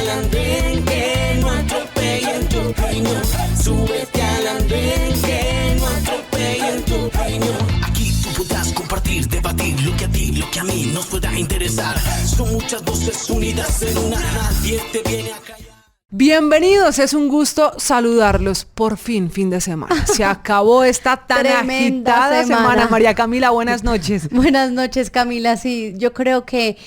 al andén, que no atropellen tu opinión. Súbete al andén, que no atropellen tu opinión. Aquí tú podrás compartir, debatir lo que a ti, lo que a mí nos pueda interesar. Son muchas voces unidas en una, nadie te viene a callar. Bienvenidos, es un gusto saludarlos. Por fin de semana. Se acabó esta tan agitada semana. María Camila, buenas noches. Buenas noches, Camila. Sí, yo creo que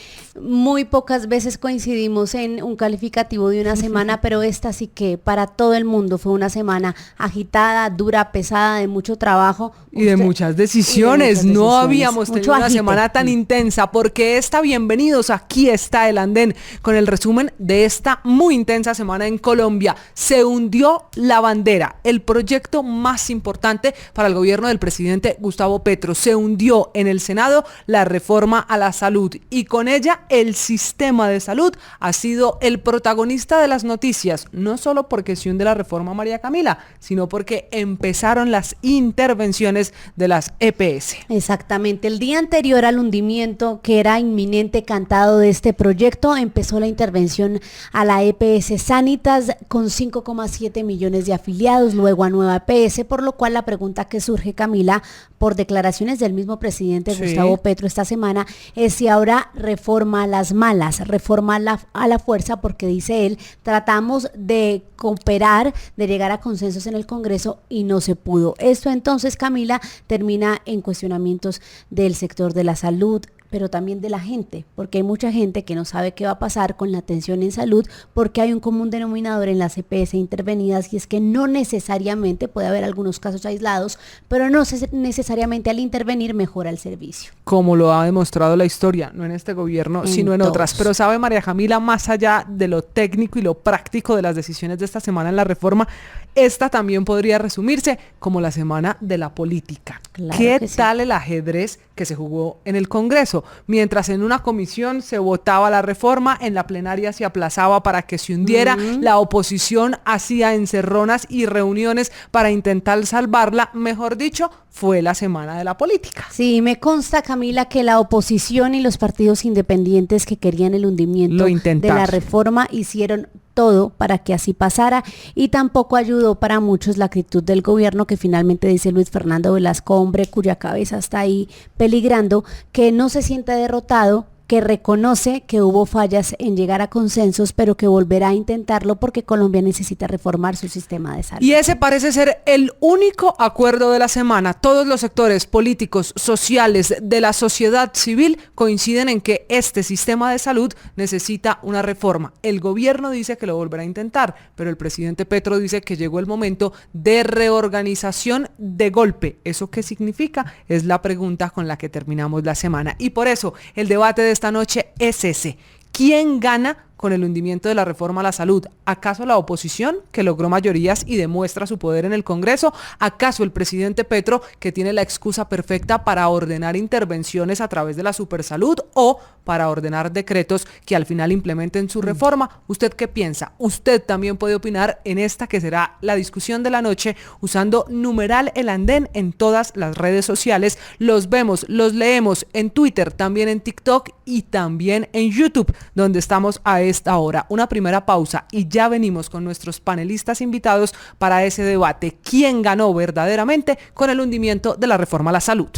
muy pocas veces coincidimos en un calificativo de una semana, pero esta sí que para todo el mundo fue una semana agitada, dura, pesada, de mucho trabajo. Y de muchas decisiones. No habíamos tenido una semana tan intensa, porque bienvenidos, aquí está el andén, con el resumen de esta muy intensa semana en Colombia. Se hundió la bandera, el proyecto más importante para el gobierno del presidente Gustavo Petro. Se hundió en el Senado la reforma a la salud, y con ella el sistema de salud ha sido el protagonista de las noticias, no solo porque se hunde la reforma, María Camila, sino porque empezaron las intervenciones de las EPS. Exactamente, el día anterior al hundimiento, que era inminente, cantado de este proyecto, empezó la intervención a la EPS Sanitas con 5,7 millones de afiliados, luego a Nueva EPS, por lo cual la pregunta que surge, Camila, por declaraciones del mismo presidente Gustavo Petro esta semana, es si habrá reforma a las malas, reforma a la fuerza, porque dice él, tratamos de cooperar, de llegar a consensos en el Congreso y no se pudo. Esto entonces, Camila, termina en cuestionamientos del sector de la salud, pero también de la gente, porque hay mucha gente que no sabe qué va a pasar con la atención en salud, porque hay un común denominador en las EPS intervenidas, y es que no necesariamente, puede haber algunos casos aislados, pero no necesariamente al intervenir mejora el servicio. Como lo ha demostrado la historia, no en este gobierno, sino en otras. Pero sabe, María Camila, más allá de lo técnico y lo práctico de las decisiones de esta semana en la reforma, esta también podría resumirse como la semana de la política. Claro. ¿Qué tal el ajedrez que se jugó en el Congreso? Mientras en una comisión se votaba la reforma, en la plenaria se aplazaba para que se hundiera, la oposición hacía encerronas y reuniones para intentar salvarla. Mejor dicho, fue la semana de la política. Sí, me consta, Camila, que la oposición y los partidos independientes que querían el hundimiento de la reforma hicieron todo para que así pasara, y tampoco ayudó para muchos la actitud del gobierno, que finalmente dice Luis Fernando Velasco, hombre cuya cabeza está ahí peligrando, que no se siente derrotado, que reconoce que hubo fallas en llegar a consensos, pero que volverá a intentarlo porque Colombia necesita reformar su sistema de salud. Y ese parece ser el único acuerdo de la semana. Todos los sectores políticos, sociales, de la sociedad civil coinciden en que este sistema de salud necesita una reforma. El gobierno dice que lo volverá a intentar, pero el presidente Petro dice que llegó el momento de reorganización de golpe. ¿Eso qué significa? Es la pregunta con la que terminamos la semana. Y por eso el debate de esta noche es ese: ¿quién gana con el hundimiento de la reforma a la salud? ¿Acaso la oposición, que logró mayorías y demuestra su poder en el Congreso? ¿Acaso el presidente Petro, que tiene la excusa perfecta para ordenar intervenciones a través de la supersalud o para ordenar decretos que al final implementen su reforma? ¿Usted qué piensa? Usted también puede opinar en esta que será la discusión de la noche usando numeral El Andén en todas las redes sociales. Los vemos, los leemos en Twitter, también en TikTok y también en YouTube, donde estamos a esta hora. Una primera pausa y ya venimos con nuestros panelistas invitados para ese debate. ¿Quién ganó verdaderamente con el hundimiento de la reforma a la salud?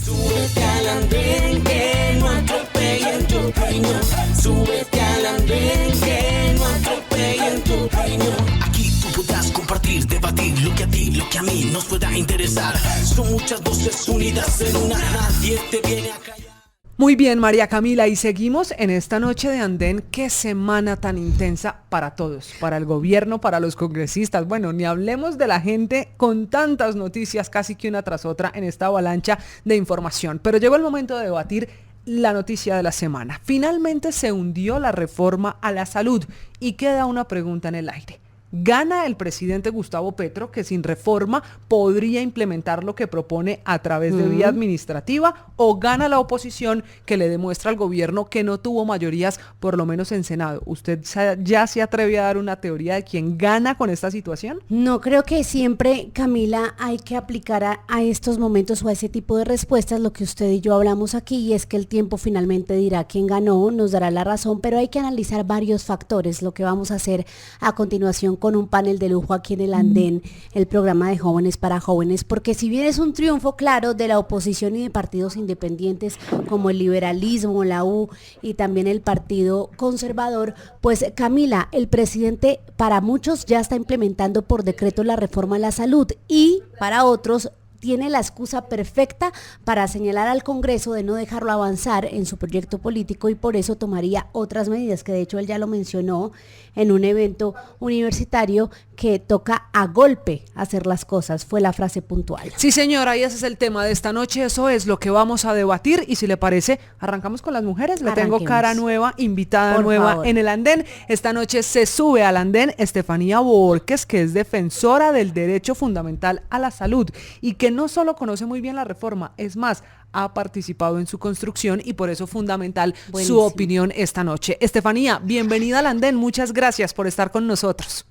Súbete al andén, que no atropellen tu opinión. Súbete al andén, que no atropellen tu opinión. Aquí tú podrás compartir, debatir lo que a ti, lo que a mí nos pueda interesar. Son muchas voces unidas en una, nadie te viene a callar. Muy bien, María Camila, y seguimos en esta noche de andén. Qué semana tan intensa para todos, para el gobierno, para los congresistas. Bueno, ni hablemos de la gente con tantas noticias, casi que una tras otra, en esta avalancha de información. Pero llegó el momento de debatir la noticia de la semana. Finalmente se hundió la reforma a la salud y queda una pregunta en el aire. ¿Gana el presidente Gustavo Petro, que sin reforma podría implementar lo que propone a través de vía administrativa, o gana la oposición, que le demuestra al gobierno que no tuvo mayorías, por lo menos en Senado? ¿Usted ya se atreve a dar una teoría de quién gana con esta situación? No, creo que siempre, Camila, hay que aplicar a estos momentos o a ese tipo de respuestas lo que usted y yo hablamos aquí, y es que el tiempo finalmente dirá quién ganó, nos dará la razón, pero hay que analizar varios factores, lo que vamos a hacer a continuación con un panel de lujo aquí en el Andén, el programa de Jóvenes para Jóvenes, porque si bien es un triunfo claro de la oposición y de partidos independientes como el liberalismo, la U y también el Partido Conservador, pues Camila, el presidente para muchos ya está implementando por decreto la reforma a la salud y para otros tiene la excusa perfecta para señalar al Congreso de no dejarlo avanzar en su proyecto político y por eso tomaría otras medidas, que de hecho él ya lo mencionó en un evento universitario, que toca a golpe hacer las cosas, fue la frase puntual. Sí, señora, y ese es el tema de esta noche, eso es lo que vamos a debatir, y si le parece, arrancamos con las mujeres. Le tengo cara nueva, invitada por nueva favor. en el Andén. Esta noche se sube al Andén Estefanía Borges, que es defensora del derecho fundamental a la salud y que no solo conoce muy bien la reforma, es más, ha participado en su construcción y por eso fundamental Buenísimo. su opinión esta noche. Estefanía, bienvenida al Andén, muchas gracias por estar con nosotros.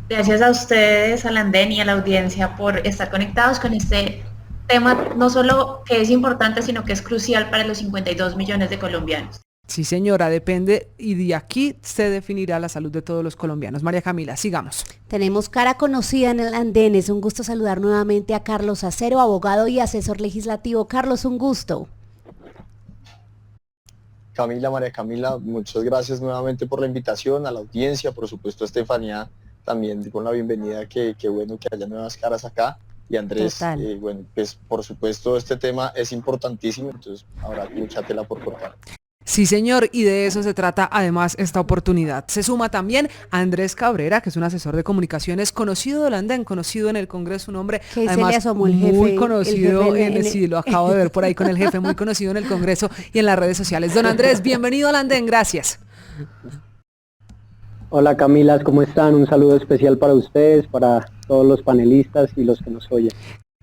Gracias a ustedes, al Andén y a la audiencia por estar conectados con este tema, no solo que es importante, sino que es crucial para los 52 millones de colombianos. Sí, señora, depende y de aquí se definirá la salud de todos los colombianos. María Camila, sigamos. Tenemos cara conocida en el Andén, es un gusto saludar nuevamente a Carlos Acero, abogado y asesor legislativo. Carlos, un gusto. Camila, María Camila, muchas gracias nuevamente por la invitación, a la audiencia, por supuesto a Estefanía también con la bienvenida, que bueno que haya nuevas caras acá, y Andrés, bueno, pues por supuesto este tema es importantísimo, entonces habrá mucha tela por cortar. Sí, señor, y de eso se trata además esta oportunidad. Se suma también Andrés Cabrera, que es un asesor de comunicaciones conocido del Andén, conocido en el Congreso, un hombre además muy conocido, sí, lo acabo de ver por ahí con el jefe, muy conocido en el Congreso y en las redes sociales. Don Andrés, bienvenido al Andén, gracias. Hola Camila, ¿cómo están? Un saludo especial para ustedes, para todos los panelistas y los que nos oyen.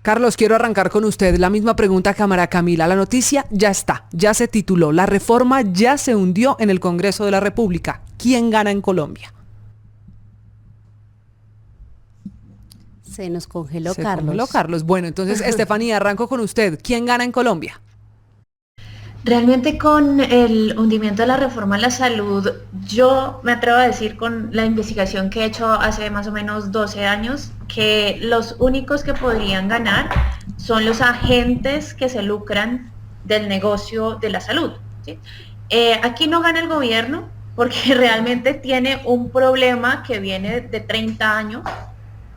Carlos, quiero arrancar con usted la misma pregunta que a María Camila. La noticia ya está, ya se tituló, la reforma ya se hundió en el Congreso de la República. ¿Quién gana en Colombia? Se nos congeló Se Carlos. congeló Carlos. Bueno, entonces, Estefanía, arranco con usted. ¿Quién gana en Colombia? Realmente con el hundimiento de la reforma a la salud, yo me atrevo a decir con la investigación que he hecho hace más o menos 12 años, que los únicos que podrían ganar son los agentes que se lucran del negocio de la salud, ¿sí? Aquí no gana el gobierno porque realmente tiene un problema que viene de 30 años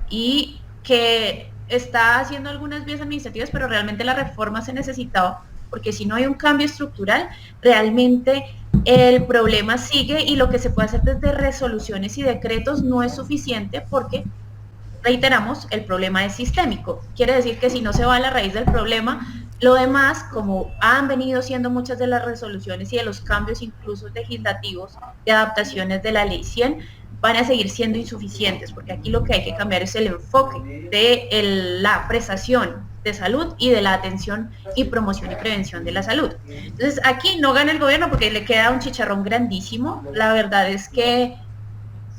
y que está haciendo algunas vías administrativas, pero realmente la reforma se necesitaba, porque si no hay un cambio estructural, realmente el problema sigue y lo que se puede hacer desde resoluciones y decretos no es suficiente porque, reiteramos, el problema es sistémico. Quiere decir que si no se va a la raíz del problema, lo demás, como han venido siendo muchas de las resoluciones y de los cambios incluso legislativos de adaptaciones de la Ley 100, van a seguir siendo insuficientes, porque aquí lo que hay que cambiar es el enfoque de la prestación de salud y de la atención y promoción y prevención de la salud. Entonces aquí no gana el gobierno porque le queda un chicharrón grandísimo. La verdad es que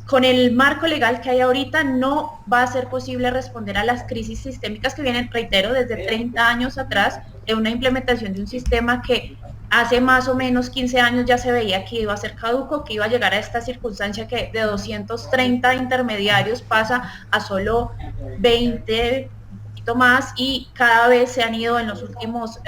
con el marco legal que hay ahorita no va a ser posible responder a las crisis sistémicas que vienen, reitero, desde 30 años atrás, de una implementación de un sistema que hace más o menos 15 años ya se veía que iba a ser caduco, que iba a llegar a esta circunstancia que de 230 intermediarios pasa a solo 20 más, y cada vez se han ido en los últimos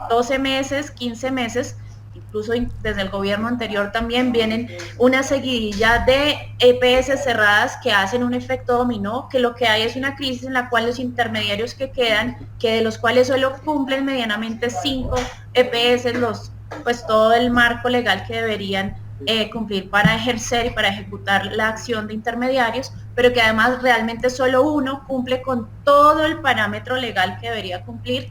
12 meses, 15 meses, incluso desde el gobierno anterior también vienen una seguidilla de EPS cerradas que hacen un efecto dominó, que lo que hay es una crisis en la cual los intermediarios que quedan, que de los cuales solo cumplen medianamente 5 EPS, pues todo el marco legal que deberían cumplir para ejercer y para ejecutar la acción de intermediarios, pero que además realmente solo uno cumple con todo el parámetro legal que debería cumplir,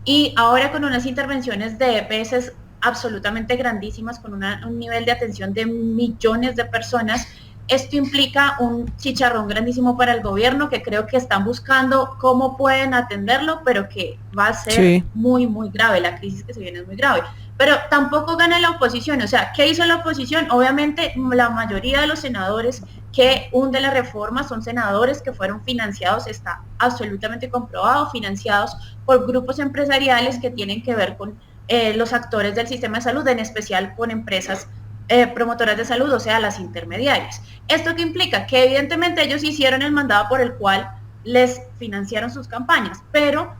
y ahora con unas intervenciones de EPS absolutamente grandísimas, con un nivel de atención de millones de personas, Esto implica un chicharrón grandísimo para el gobierno, que creo que están buscando cómo pueden atenderlo, pero que va a ser muy, muy grave. La crisis que se viene es muy grave. Pero tampoco gana la oposición. O sea, ¿qué hizo la oposición? Obviamente, la mayoría de los senadores que hunden la reforma son senadores que fueron financiados, está absolutamente comprobado, financiados por grupos empresariales que tienen que ver con los actores del sistema de salud, en especial con empresas promotoras de salud, o sea, las intermediarias. ¿Esto qué implica? Que evidentemente ellos hicieron el mandado por el cual les financiaron sus campañas, pero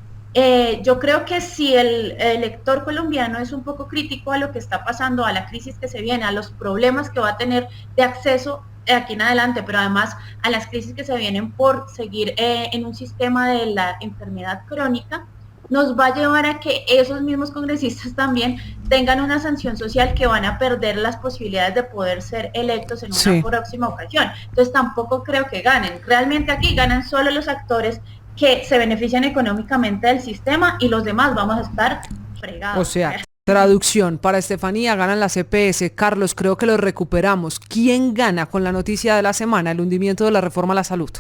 yo creo que si el elector colombiano es un poco crítico a lo que está pasando, a la crisis que se viene, a los problemas que va a tener de acceso aquí en adelante, pero además a las crisis que se vienen por seguir en un sistema de la enfermedad crónica, nos va a llevar a que esos mismos congresistas también tengan una sanción social, que van a perder las posibilidades de poder ser electos en una próxima ocasión. Entonces tampoco creo que ganen. Realmente aquí ganan solo los actores que se benefician económicamente del sistema, y los demás vamos a estar fregados. O sea, traducción, para Estefanía ganan las EPS. Carlos, creo que lo recuperamos. ¿Quién gana con la noticia de la semana, el hundimiento de la reforma a la salud?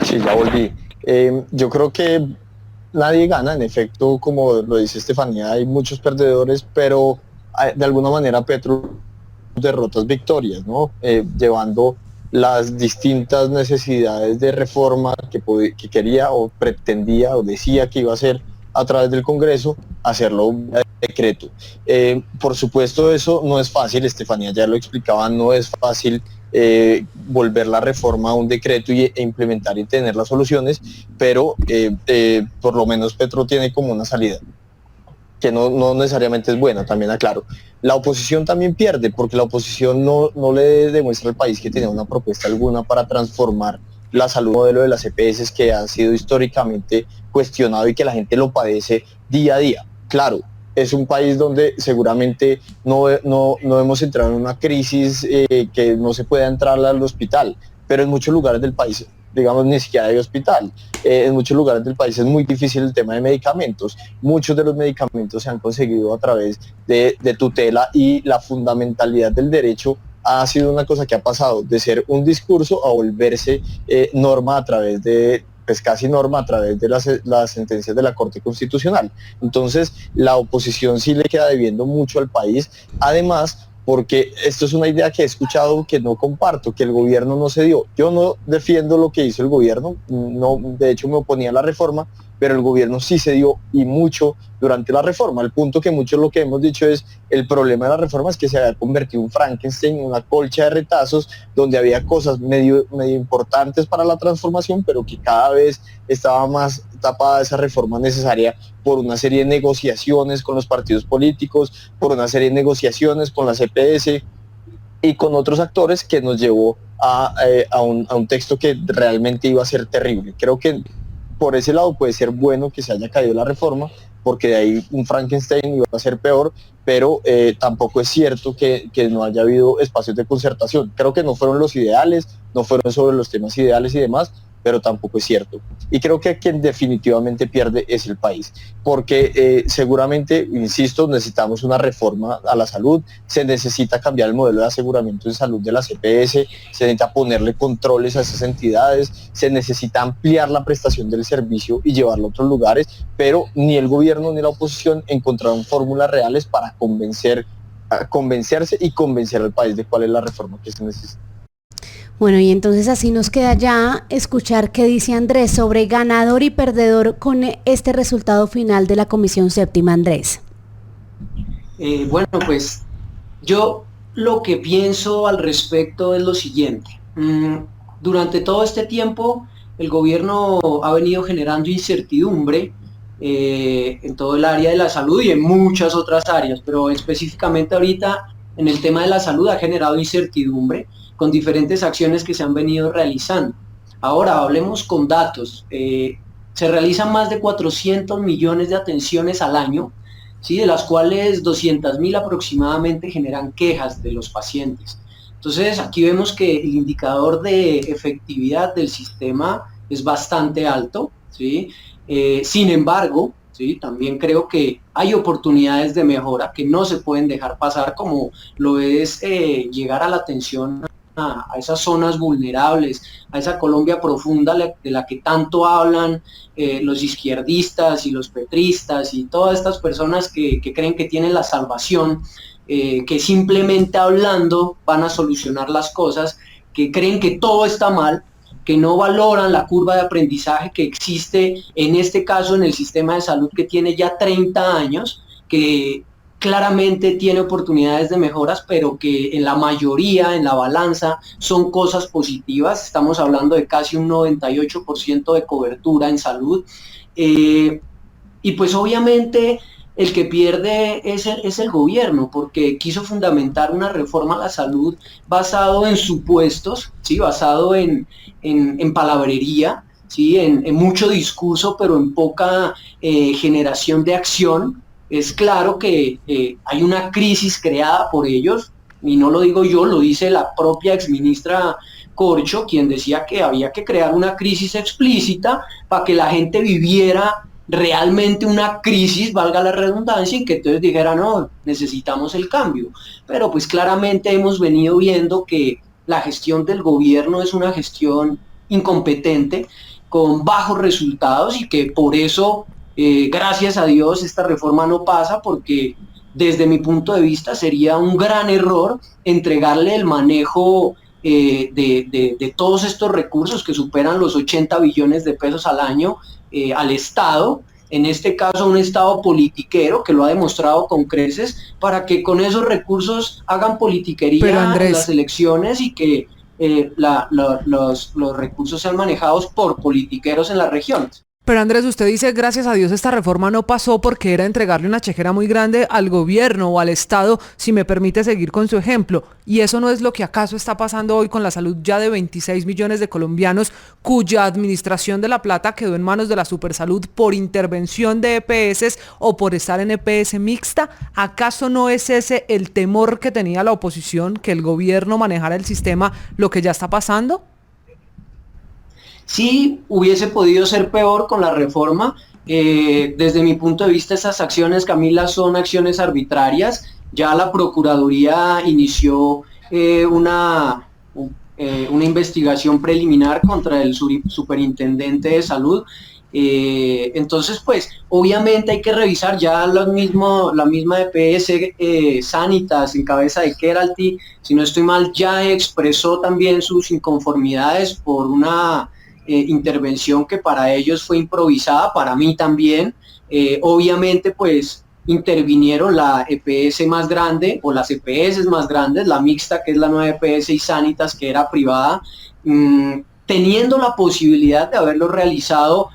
Sí, ya volví. Yo creo que nadie gana, en efecto, como lo dice Estefanía, hay muchos perdedores, pero de alguna manera Petro derrotas victorias, ¿no? Llevando las distintas necesidades de reforma que quería o pretendía o decía que iba a hacer a través del Congreso, hacerlo un decreto. Por supuesto, eso no es fácil, Estefanía ya lo explicaba, no es fácil volver la reforma a un decreto e implementar y tener las soluciones, pero por lo menos Petro tiene como una salida, que no necesariamente es buena, también aclaro. La oposición también pierde, porque la oposición no le demuestra al país que tiene una propuesta alguna para transformar la salud, modelo de las EPS, que ha sido históricamente cuestionado y que la gente lo padece día a día. Claro, es un país donde seguramente no hemos entrado en una crisis que no se pueda entrar al hospital, pero en muchos lugares del país, digamos, ni siquiera hay hospital. En muchos lugares del país es muy difícil el tema de medicamentos. Muchos de los medicamentos se han conseguido a través de tutela, y la fundamentalidad del derecho ha sido una cosa que ha pasado de ser un discurso a volverse norma a través de, pues casi norma a través de las sentencias de la Corte Constitucional. Entonces, la oposición sí le queda debiendo mucho al país, además porque esto es una idea que he escuchado que no comparto, que el gobierno no se dio. Yo no defiendo lo que hizo el gobierno, no, de hecho me oponía a la reforma, pero el gobierno sí se dio, y mucho, durante la reforma. Al punto que muchos lo que hemos dicho es, el problema de la reforma es que se había convertido en un Frankenstein, en una colcha de retazos, donde había cosas medio importantes para la transformación, pero que cada vez estaba más tapada esa reforma necesaria por una serie de negociaciones con los partidos políticos, por una serie de negociaciones con las EPS y con otros actores, que nos llevó a un texto que realmente iba a ser terrible. Creo que por ese lado puede ser bueno que se haya caído la reforma, porque de ahí un Frankenstein iba a ser peor, pero tampoco es cierto que no haya habido espacios de concertación. Creo que no fueron los ideales, no fueron sobre los temas ideales y demás, pero tampoco es cierto. Y creo que quien definitivamente pierde es el país, porque seguramente, insisto, necesitamos una reforma a la salud, se necesita cambiar el modelo de aseguramiento en salud de las EPS, se necesita ponerle controles a esas entidades, se necesita ampliar la prestación del servicio y llevarlo a otros lugares, pero ni el gobierno ni la oposición encontraron fórmulas reales para convencerse y convencer al país de cuál es la reforma que se necesita. Bueno, y entonces así nos queda ya escuchar qué dice Andrés sobre ganador y perdedor con este resultado final de la Comisión Séptima. Andrés. Bueno, pues yo lo que pienso al respecto es lo siguiente. Durante todo este tiempo el gobierno ha venido generando incertidumbre en todo el área de la salud y en muchas otras áreas, pero específicamente ahorita en el tema de la salud ha generado incertidumbre con diferentes acciones que se han venido realizando. Ahora hablemos con datos. Se realizan más de 400 millones de atenciones al año, ¿sí? De las cuales 200.000 aproximadamente generan quejas de los pacientes. Entonces aquí vemos que el indicador de efectividad del sistema es bastante alto, ¿sí? Sin embargo, ¿sí? También creo que hay oportunidades de mejora que no se pueden dejar pasar, como lo es llegar a la atención a esas zonas vulnerables, a esa Colombia profunda de la que tanto hablan los izquierdistas y los petristas y todas estas personas que creen que tienen la salvación, que simplemente hablando van a solucionar las cosas, que creen que todo está mal, que no valoran la curva de aprendizaje que existe en este caso en el sistema de salud, que tiene ya 30 años, que claramente tiene oportunidades de mejoras, pero que en la mayoría, en la balanza, son cosas positivas. Estamos hablando de casi un 98% de cobertura en salud. Y pues obviamente el que pierde es el gobierno, porque quiso fundamentar una reforma a la salud basado en supuestos, ¿sí? Basado en palabrería, ¿sí? En mucho discurso, pero en poca generación de acción. Es claro que hay una crisis creada por ellos, y no lo digo yo, lo dice la propia exministra Corcho, quien decía que había que crear una crisis explícita para que la gente viviera realmente una crisis, valga la redundancia, y que entonces dijera, no, necesitamos el cambio. Pero pues claramente hemos venido viendo que la gestión del gobierno es una gestión incompetente, con bajos resultados, y que por eso gracias a Dios esta reforma no pasa, porque desde mi punto de vista sería un gran error entregarle el manejo de todos estos recursos que superan los 80 billones de pesos al año al Estado, en este caso un Estado politiquero que lo ha demostrado con creces, para que con esos recursos hagan politiquería en las elecciones y que los recursos sean manejados por politiqueros en las regiones. Pero Andrés, usted dice, gracias a Dios esta reforma no pasó porque era entregarle una chequera muy grande al gobierno o al Estado, si me permite seguir con su ejemplo. ¿Y eso no es lo que acaso está pasando hoy con la salud ya de 26 millones de colombianos, cuya administración de la plata quedó en manos de la Supersalud por intervención de EPS o por estar en EPS mixta? ¿Acaso no es ese el temor que tenía la oposición, que el gobierno manejara el sistema, lo que ya está pasando? Sí, hubiese podido ser peor con la reforma. Desde mi punto de vista, esas acciones, Camila, son acciones arbitrarias. Ya la Procuraduría inició una investigación preliminar contra el superintendente de salud. Entonces, pues, obviamente hay que revisar ya la misma EPS Sanitas, en cabeza de Keralty, si no estoy mal, ya expresó también sus inconformidades por una intervención que para ellos fue improvisada, para mí también. Obviamente pues intervinieron la EPS más grande o las EPS más grandes, la mixta, que es la nueva EPS, y Sanitas, que era privada, teniendo la posibilidad de haberlo realizado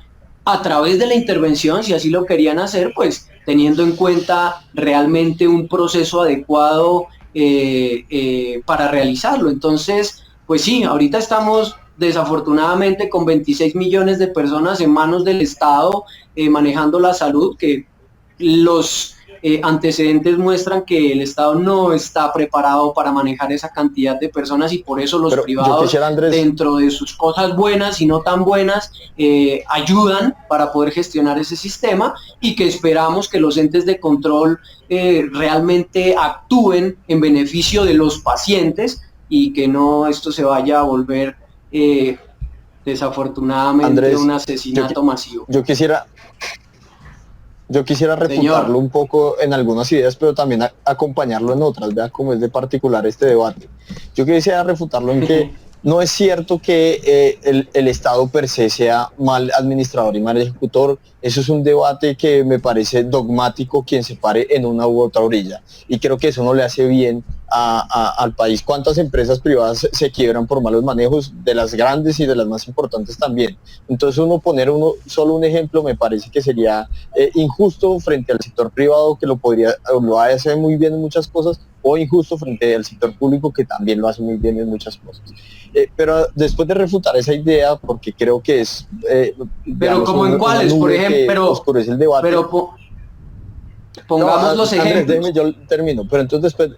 a través de la intervención, si así lo querían hacer, pues teniendo en cuenta realmente un proceso adecuado para realizarlo. Entonces, pues sí, ahorita estamos desafortunadamente con 26 millones de personas en manos del Estado manejando la salud, que los antecedentes muestran que el Estado no está preparado para manejar esa cantidad de personas, y por eso los privados, Andrés, dentro de sus cosas buenas y no tan buenas, ayudan para poder gestionar ese sistema, y que esperamos que los entes de control realmente actúen en beneficio de los pacientes, y que no esto se vaya a volver desafortunadamente, Andrés, un asesinato masivo. Yo quisiera refutarlo un poco en algunas ideas, pero también acompañarlo en otras. Vea cómo es de particular este debate. Yo quisiera refutarlo en que no es cierto que el Estado per se sea mal administrador y mal ejecutor. Eso es un debate que me parece dogmático, quien se pare en una u otra orilla, y creo que eso no le hace bien al país. ¿Cuántas empresas privadas se quiebran por malos manejos, de las grandes y de las más importantes también? Entonces poner solo un ejemplo me parece que sería injusto frente al sector privado, que lo hace muy bien en muchas cosas, o injusto frente al sector público, que también lo hace muy bien en muchas cosas. Pero después de refutar esa idea, porque creo que es pero como en cuáles, por ejemplo, oscurece el debate. Pero pongamos los ejemplos. Andrés, déjeme, yo termino. Pero entonces después,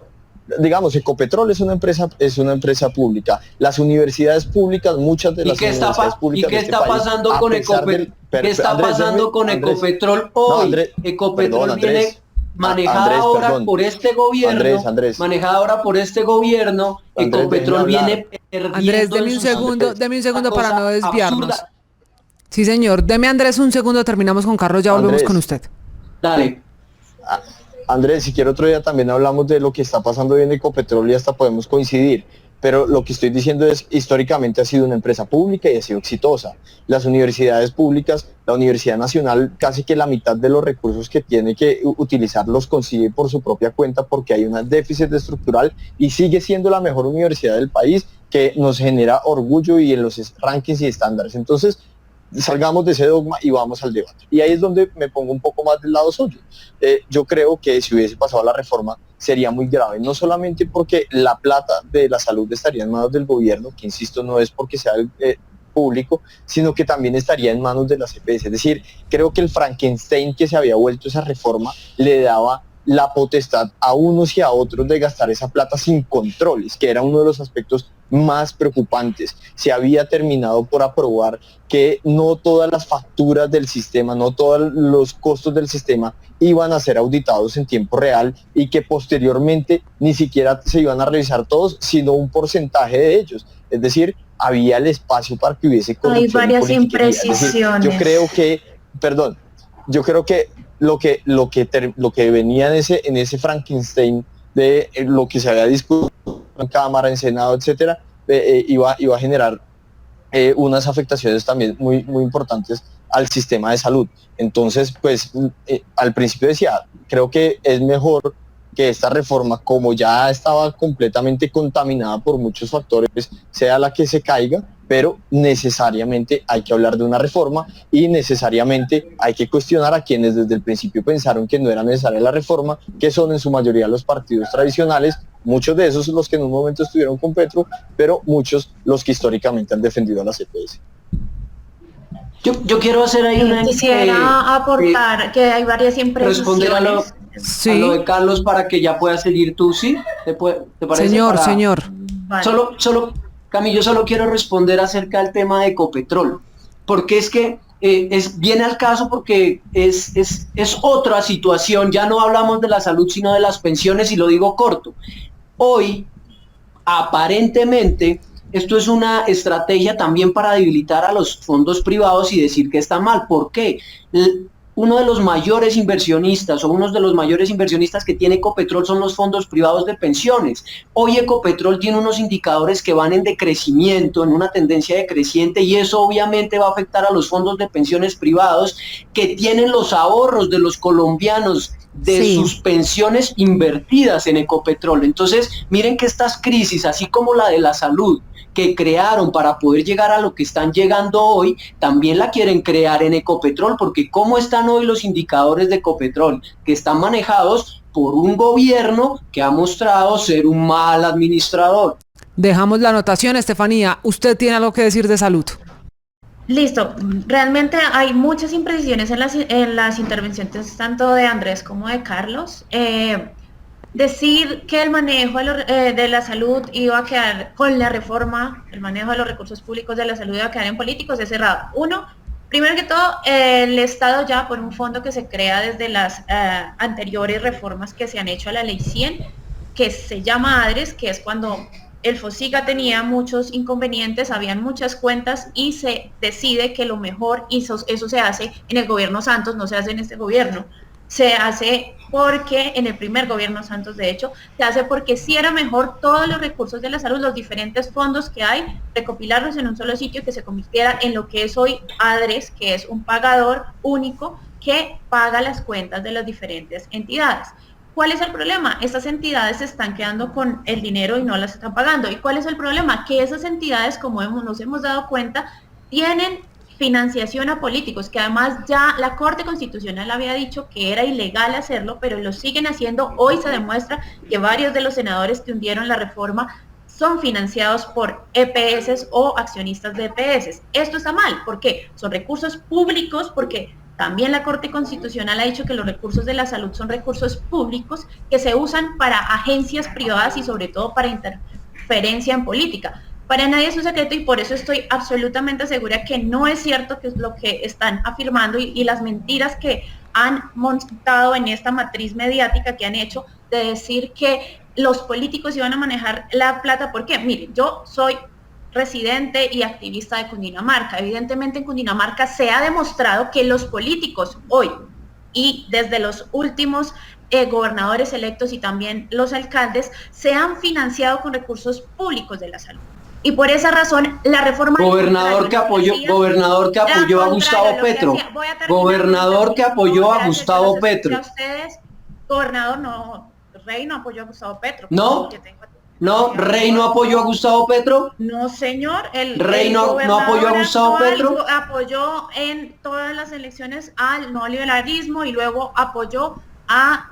digamos, Ecopetrol es una empresa pública. Las universidades públicas, muchas de las universidades públicas. ¿Y qué está pasando con Ecopetrol? ¿Qué está Andrés, pasando con Andrés, Ecopetrol hoy? no, Andrés, Ecopetrol perdón, Andrés, viene manejada Andrés, ahora perdón. por este gobierno, manejada ahora por este gobierno, Andrés, Ecopetrol viene perdiendo. Andrés, deme un segundo para no desviarnos. Absurda. Sí, señor. Deme, Andrés, un segundo, terminamos con Carlos, ya volvemos con usted. Dale. Andrés, si quiere otro día también hablamos de lo que está pasando hoy en Ecopetrol y hasta podemos coincidir. Pero lo que estoy diciendo es, históricamente ha sido una empresa pública y ha sido exitosa. Las universidades públicas, la Universidad Nacional, casi que la mitad de los recursos que tiene que utilizar los consigue por su propia cuenta porque hay un déficit estructural y sigue siendo la mejor universidad del país, que nos genera orgullo y en los rankings y estándares. Entonces, salgamos de ese dogma y vamos al debate. Y ahí es donde me pongo un poco más del lado suyo. Yo creo que si hubiese pasado la reforma sería muy grave, no solamente porque la plata de la salud estaría en manos del gobierno, que insisto no es porque sea público, sino que también estaría en manos de las EPS. Es decir, creo que el Frankenstein que se había vuelto esa reforma le daba la potestad a unos y a otros de gastar esa plata sin controles, que era uno de los aspectos más preocupantes. Se había terminado por aprobar que no todas las facturas del sistema, no todos los costos del sistema iban a ser auditados en tiempo real y que posteriormente ni siquiera se iban a revisar todos, sino un porcentaje de ellos. Es decir, había el espacio para que hubiese corrupción. Hay varias imprecisiones. Yo creo que lo que venía en ese Frankenstein de lo que se había discutido en Cámara, en Senado, etcétera, iba a generar unas afectaciones también muy, muy importantes al sistema de salud. Entonces, pues, al principio decía, creo que es mejor que esta reforma, como ya estaba completamente contaminada por muchos factores, sea la que se caiga, pero necesariamente hay que hablar de una reforma y necesariamente hay que cuestionar a quienes desde el principio pensaron que no era necesaria la reforma, que son en su mayoría los partidos tradicionales, muchos de esos los que en un momento estuvieron con Petro, pero muchos los que históricamente han defendido a las EPS. Yo quiero hacer ahí una... Quisiera aportar que hay varias impresiones. Responder a lo de Carlos para que ya pueda seguir tú, ¿sí? ¿Te parece? Señor. Vale. Solo, Camilo, solo quiero responder acerca del tema de Ecopetrol, porque es que viene al caso porque es otra situación, ya no hablamos de la salud sino de las pensiones y lo digo corto. Hoy, aparentemente, esto es una estrategia también para debilitar a los fondos privados y decir que está mal. ¿Por qué? Uno de los mayores inversionistas que tiene Ecopetrol son los fondos privados de pensiones. Hoy Ecopetrol tiene unos indicadores que van en decrecimiento, en una tendencia decreciente, y eso obviamente va a afectar a los fondos de pensiones privados que tienen los ahorros de los colombianos de sus pensiones invertidas en Ecopetrol. Entonces, miren que estas crisis, así como la de la salud, que crearon para poder llegar a lo que están llegando hoy, también la quieren crear en Ecopetrol, porque ¿cómo están hoy los indicadores de Ecopetrol? Que están manejados por un gobierno que ha mostrado ser un mal administrador. Dejamos la anotación, Estefanía. ¿Usted tiene algo que decir de salud? Listo, realmente hay muchas imprecisiones en las intervenciones tanto de Andrés como de Carlos. Decir que el manejo de la salud iba a quedar con la reforma, el manejo de los recursos públicos de la salud iba a quedar en políticos es errado. Uno, primero que todo, el Estado ya por un fondo que se crea desde las anteriores reformas que se han hecho a la ley 100, que se llama ADRES, que es cuando el FOSIGA tenía muchos inconvenientes, habían muchas cuentas y se decide que lo mejor, y eso se hace en el gobierno Santos, no se hace en este gobierno, se hace porque en el primer gobierno Santos, de hecho, se hace porque sí era mejor todos los recursos de la salud, los diferentes fondos que hay, recopilarlos en un solo sitio que se convirtiera en lo que es hoy ADRES, que es un pagador único que paga las cuentas de las diferentes entidades. ¿Cuál es el problema? Estas entidades se están quedando con el dinero y no las están pagando. ¿Y cuál es el problema? Que esas entidades, como nos hemos dado cuenta, tienen financiación a políticos, que además ya la Corte Constitucional había dicho que era ilegal hacerlo, pero lo siguen haciendo. Hoy se demuestra que varios de los senadores que hundieron la reforma son financiados por EPS o accionistas de EPS. Esto está mal. ¿Por qué? Son recursos públicos, porque también la Corte Constitucional ha dicho que los recursos de la salud son recursos públicos que se usan para agencias privadas y sobre todo para interferencia en política. Para nadie es un secreto y por eso estoy absolutamente segura que no es cierto que es lo que están afirmando y las mentiras que han montado en esta matriz mediática que han hecho de decir que los políticos iban a manejar la plata. ¿Por qué? Mire, yo soy residente y activista de Cundinamarca. Evidentemente en Cundinamarca se ha demostrado que los políticos hoy y desde los últimos gobernadores electos y también los alcaldes se han financiado con recursos públicos de la salud. Y por esa razón la reforma... Gobernador que apoyó a Gustavo Petro. Gobernador que apoyó a Gustavo Petro. Ustedes, gobernador, no, Rey no apoyó a Gustavo Petro. No, Rey no apoyó a Gustavo Petro. No, señor. Rey no apoyó a Gustavo Petro. Apoyó en todas las elecciones al neoliberalismo y luego apoyó a,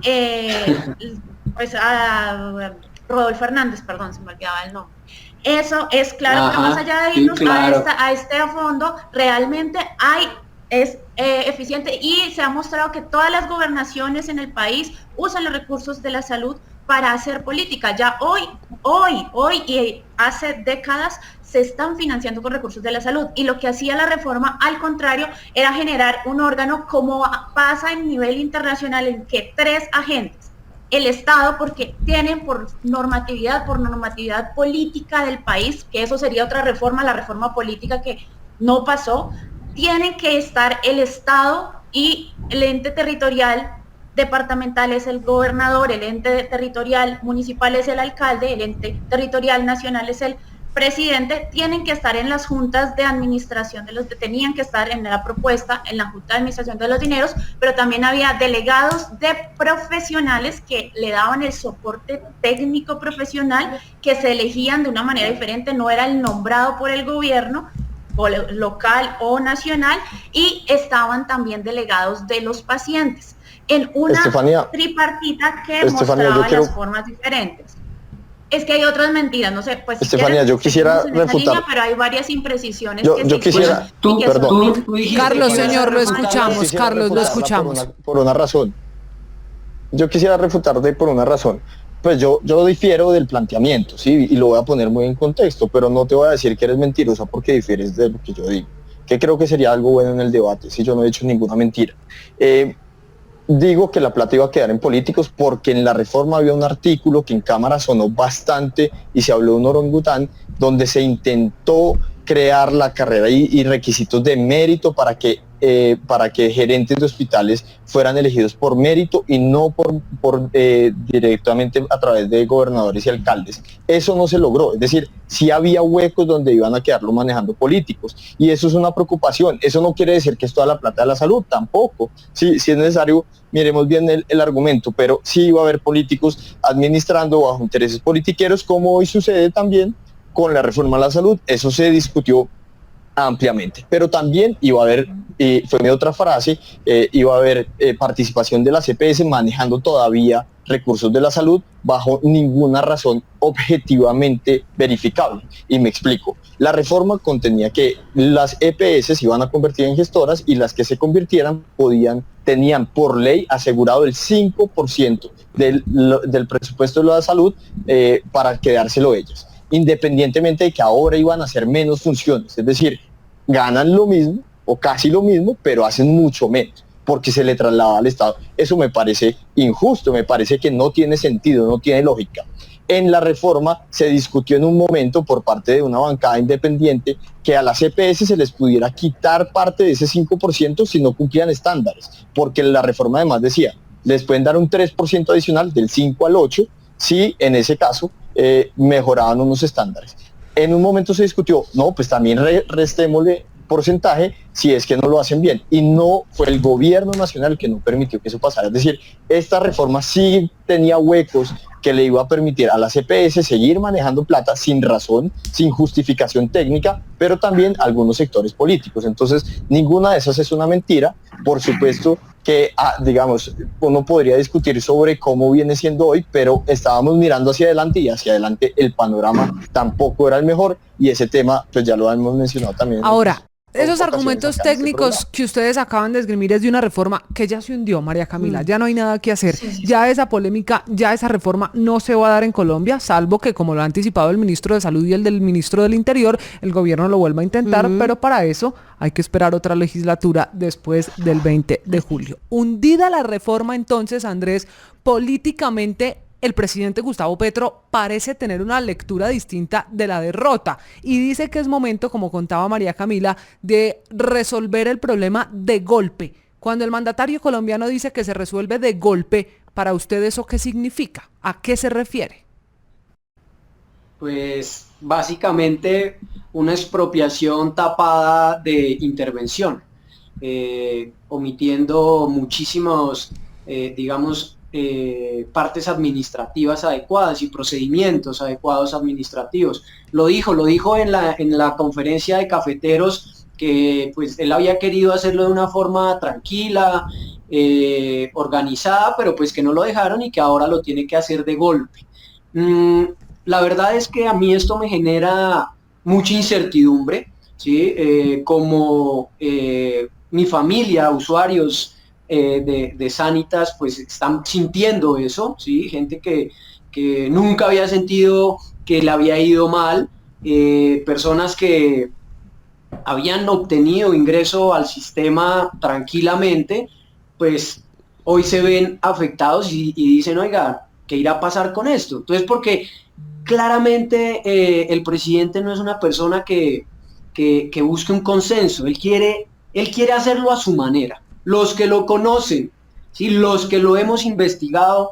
a Rodolfo Hernández, perdón, se me olvidaba el nombre. Eso es claro. Que más allá de irnos a este fondo, realmente es eficiente y se ha mostrado que todas las gobernaciones en el país usan los recursos de la salud para hacer política. Ya hoy y hace décadas se están financiando con recursos de la salud, y lo que hacía la reforma, al contrario, era generar un órgano como pasa en nivel internacional, en que 3 agentes, el Estado, porque tienen por normatividad política del país, que eso sería otra reforma, la reforma política que no pasó, tienen que estar el Estado y el ente territorial departamental es el gobernador, el ente territorial municipal es el alcalde, el ente territorial nacional es el presidente, tienen que estar en las juntas de administración tenían que estar en la propuesta, en la junta de administración de los dineros, pero también había delegados de profesionales que le daban el soporte técnico profesional, que se elegían de una manera diferente, no era el nombrado por el gobierno o local o nacional, y estaban también delegados de los pacientes en una tripartita que mostraba las formas diferentes. Es que hay otras mentiras, no sé, pues Estefanía, yo quisiera refutar, pero hay varias imprecisiones. Yo quisiera, perdón. Carlos, señor, lo escuchamos, Carlos, lo escuchamos. Por una razón. Yo quisiera refutarte por una razón. Pues yo difiero del planteamiento, ¿sí? Y lo voy a poner muy en contexto, pero no te voy a decir que eres mentirosa porque difieres de lo que yo digo, que creo que sería algo bueno en el debate, si yo no he dicho ninguna mentira. Digo que la plata iba a quedar en políticos porque en la reforma había un artículo que en Cámara sonó bastante y se habló de un orangután, donde se intentó crear la carrera y requisitos de mérito para que gerentes de hospitales fueran elegidos por mérito y no por directamente a través de gobernadores y alcaldes. Eso no se logró, es decir, sí había huecos donde iban a quedarlo manejando políticos, y eso es una preocupación. Eso no quiere decir que es toda la plata de la salud, tampoco. Sí, si es necesario, miremos bien el argumento, pero sí iba a haber políticos administrando bajo intereses politiqueros, como hoy sucede también con la reforma a la salud. Eso se discutió ampliamente, pero también iba a haber, fue mi otra frase, iba a haber participación de las EPS manejando todavía recursos de la salud bajo ninguna razón objetivamente verificable. Y me explico. La reforma contenía que las EPS se iban a convertir en gestoras, y las que se convirtieran tenían por ley asegurado el 5% del presupuesto de la salud para quedárselo ellas, independientemente de que ahora iban a hacer menos funciones, es decir, ganan lo mismo o casi lo mismo, pero hacen mucho menos, porque se le traslada al Estado. Eso me parece injusto, me parece que no tiene sentido, no tiene lógica. En la reforma se discutió en un momento por parte de una bancada independiente que a las EPS se les pudiera quitar parte de ese 5% si no cumplían estándares, porque la reforma además decía, les pueden dar un 3% adicional del 5 al 8 si en ese caso mejoraban unos estándares. En un momento se discutió, no, pues también restémosle porcentaje si es que no lo hacen bien, y no fue el gobierno nacional el que no permitió que eso pasara. Es decir, esta reforma sí tenía huecos que le iba a permitir a las EPS seguir manejando plata sin razón, sin justificación técnica, pero también algunos sectores políticos. Entonces, ninguna de esas es una mentira. Por supuesto que, digamos, uno podría discutir sobre cómo viene siendo hoy, pero estábamos mirando hacia adelante, y hacia adelante el panorama tampoco era el mejor, y ese tema pues ya lo hemos mencionado también. Ahora, Esos votaciones argumentos acá en este técnicos programa. que ustedes acaban de esgrimir es de una reforma que ya se hundió, María Camila. Ya no hay nada que hacer. Sí, sí, sí. Ya esa polémica, ya esa reforma no se va a dar en Colombia, salvo que, como lo ha anticipado el ministro de Salud y el del ministro del Interior, el gobierno lo vuelva a intentar, pero para eso hay que esperar otra legislatura después del 20 de julio. Hundida la reforma, entonces, Andrés, políticamente el presidente Gustavo Petro parece tener una lectura distinta de la derrota y dice que es momento, como contaba María Camila, de resolver el problema de golpe. Cuando el mandatario colombiano dice que se resuelve de golpe, ¿para usted eso qué significa? ¿A qué se refiere? Pues básicamente una expropiación tapada de intervención, omitiendo muchísimos, digamos, partes administrativas adecuadas y procedimientos adecuados administrativos. Lo dijo en la conferencia de cafeteros que pues él había querido hacerlo de una forma tranquila, organizada, pero pues que no lo dejaron y que ahora lo tiene que hacer de golpe. La verdad es que a mí esto me genera mucha incertidumbre, ¿sí? Como mi familia, usuarios de Sanitas, pues están sintiendo eso, ¿sí? Gente que nunca había sentido que le había ido mal, personas que habían obtenido ingreso al sistema tranquilamente, pues hoy se ven afectados y dicen, oiga, ¿qué irá a pasar con esto? Entonces, porque claramente el presidente no es una persona que busque un consenso, él quiere hacerlo a su manera. Los que lo conocen, ¿sí? Los que lo hemos investigado,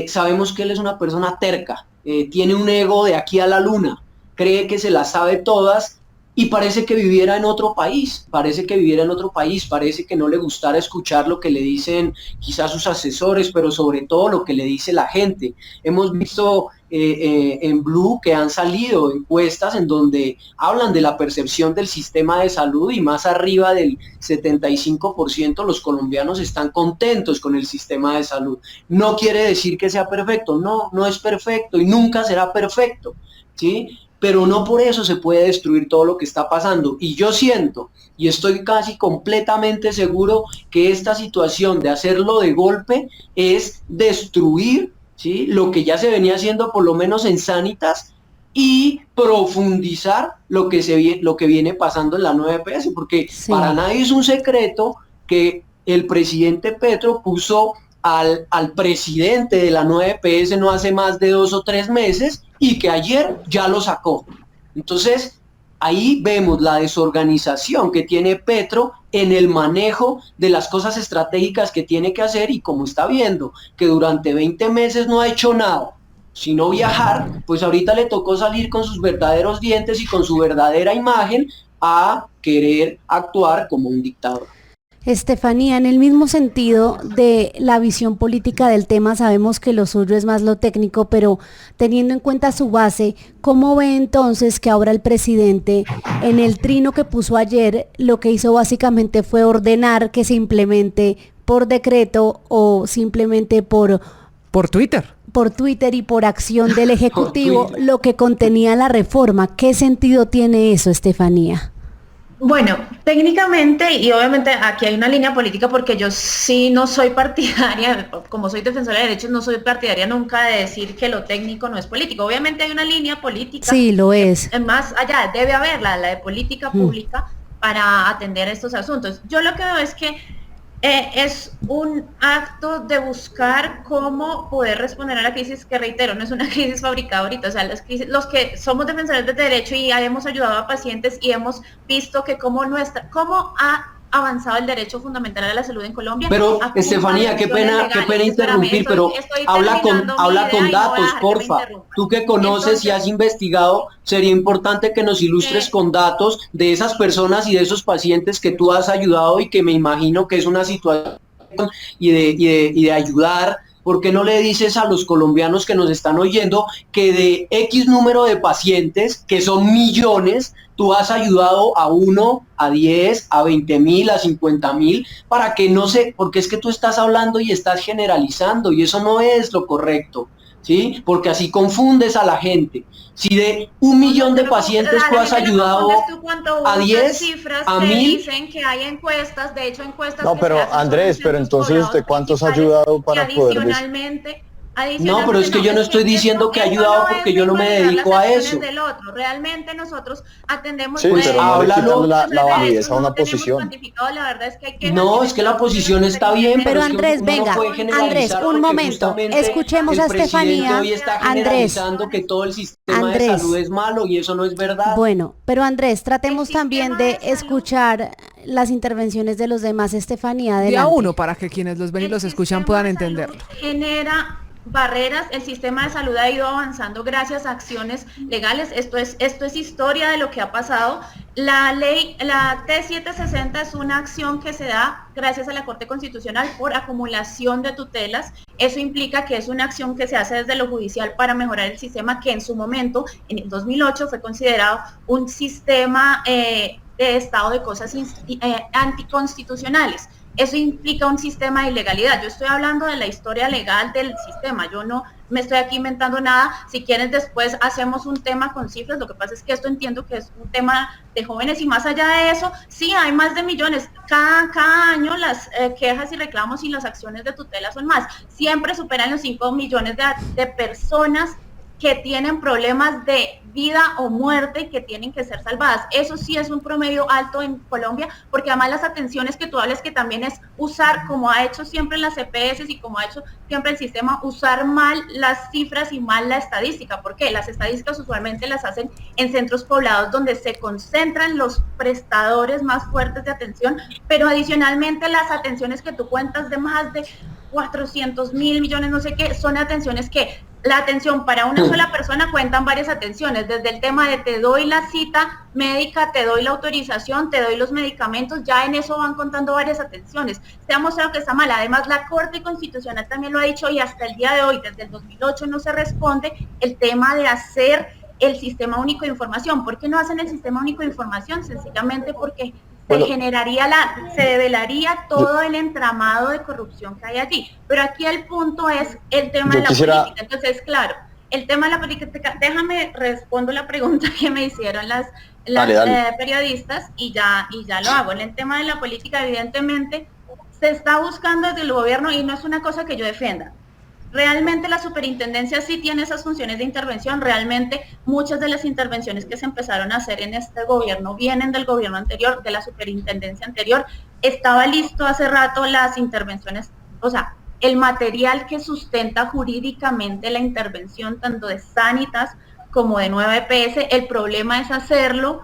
sabemos que él es una persona terca, tiene un ego de aquí a la luna, cree que se las sabe todas y parece que viviera en otro país, parece que no le gustara escuchar lo que le dicen quizás sus asesores, pero sobre todo lo que le dice la gente. Hemos visto en Blue que han salido encuestas en donde hablan de la percepción del sistema de salud y más arriba del 75% los colombianos están contentos con el sistema de salud. No quiere decir que sea perfecto, no es perfecto y nunca será perfecto, ¿sí? Pero no por eso se puede destruir todo lo que está pasando. Y yo siento, y estoy casi completamente seguro, que esta situación de hacerlo de golpe es destruir, ¿sí? Lo que ya se venía haciendo por lo menos en Sanitas y profundizar lo que viene pasando en la nueva EPS, porque sí, para nadie es un secreto que el presidente Petro puso al presidente de la nueva EPS no hace más de 2 o 3 meses y que ayer ya lo sacó. Entonces, ahí vemos la desorganización que tiene Petro en el manejo de las cosas estratégicas que tiene que hacer y como está viendo que durante 20 meses no ha hecho nada, sino viajar, pues ahorita le tocó salir con sus verdaderos dientes y con su verdadera imagen a querer actuar como un dictador. Estefanía, en el mismo sentido de la visión política del tema, sabemos que lo suyo es más lo técnico, pero teniendo en cuenta su base, ¿cómo ve entonces que ahora el presidente, en el trino que puso ayer, lo que hizo básicamente fue ordenar que se implemente por decreto o simplemente por Twitter? Por Twitter y por acción del Ejecutivo, lo que contenía la reforma? ¿Qué sentido tiene eso, Estefanía? Bueno, técnicamente y obviamente aquí hay una línea política porque yo sí no soy partidaria, como soy defensora de derechos, no soy partidaria nunca de decir que lo técnico no es político. Obviamente hay una línea política. Sí, lo es. Más allá, debe haberla, la de política pública para atender estos asuntos. Yo lo que veo es que es un acto de buscar cómo poder responder a la crisis, que reitero, no es una crisis fabricada ahorita, o sea, las crisis, los que somos defensores del derecho y hemos ayudado a pacientes y hemos visto que cómo ha avanzado el derecho fundamental a la salud en Colombia. Pero Estefanía, qué pena interrumpir, pero habla con datos, porfa. Tú que conoces y has investigado, sería importante que nos ilustres con datos de esas personas y de esos pacientes que tú has ayudado y que me imagino que es una situación y de ayudar. ¿Por qué no le dices a los colombianos que nos están oyendo que de X número de pacientes, que son millones, tú has ayudado a 1, a 10, a 20,000, a 50,000, porque es que tú estás hablando y estás generalizando y eso no es lo correcto, ¿sí? Porque así confundes a la gente. Si de 1 millón de pacientes tú has ayudado a 10, a 1000... dicen que hay encuestas, de hecho encuestas... No, pero Andrés, pero entonces, ¿de cuántos ha ayudado para poder...? No, pero es que yo no estoy diciendo que ha ayudado porque yo no me dedico a eso. Realmente nosotros atendemos... Sí, pero no le quitan la validez a una posición. No, es que la posición está bien, pero Andrés, venga, Andrés, un momento, escuchemos a Estefanía. Hoy está generalizando que todo el sistema de salud es malo y eso no es verdad. Bueno, pero Andrés, tratemos también de escuchar las intervenciones de los demás. Estefanía, adelante. Día uno para que quienes los ven y los escuchan puedan entenderlo. Genera barreras, el sistema de salud ha ido avanzando gracias a acciones legales, esto es historia de lo que ha pasado. La T760 es una acción que se da gracias a la Corte Constitucional por acumulación de tutelas. Eso implica que es una acción que se hace desde lo judicial para mejorar el sistema que en su momento, en el 2008, fue considerado un sistema de estado de cosas anticonstitucionales. Eso implica un sistema de ilegalidad. Yo estoy hablando de la historia legal del sistema. Yo no me estoy aquí inventando nada. Si quieren después hacemos un tema con cifras. Lo que pasa es que esto entiendo que es un tema de jóvenes y más allá de eso, sí hay más de millones. Cada año las quejas y reclamos y las acciones de tutela son más. Siempre superan los 5 millones de personas que tienen problemas de vida o muerte y que tienen que ser salvadas. Eso sí es un promedio alto en Colombia, porque además las atenciones que tú hablas, que también es usar, como ha hecho siempre las EPS y como ha hecho siempre el sistema, usar mal las cifras y mal la estadística. ¿Por qué? Las estadísticas usualmente las hacen en centros poblados donde se concentran los prestadores más fuertes de atención, pero adicionalmente las atenciones que tú cuentas de más de 400.000 millones, no sé qué, son atenciones que la atención para una sola persona cuentan varias atenciones, desde el tema de te doy la cita médica, te doy la autorización, te doy los medicamentos, ya en eso van contando varias atenciones. Se ha mostrado que está mal. Además, la Corte Constitucional también lo ha dicho y hasta el día de hoy, desde el 2008, no se responde el tema de hacer el Sistema Único de Información. ¿Por qué no hacen el Sistema Único de Información? Sencillamente porque se develaría todo el entramado de corrupción que hay allí. Pero aquí el punto es el tema de la política. Entonces, claro, el tema de la política, déjame respondo la pregunta que me hicieron las periodistas y ya lo hago. En el tema de la política, evidentemente, se está buscando desde el gobierno y no es una cosa que yo defienda. Realmente la superintendencia sí tiene esas funciones de intervención, realmente muchas de las intervenciones que se empezaron a hacer en este gobierno vienen del gobierno anterior, de la superintendencia anterior. Estaba listo hace rato las intervenciones, o sea, el material que sustenta jurídicamente la intervención tanto de Sanitas como de Nueva EPS. El problema es hacerlo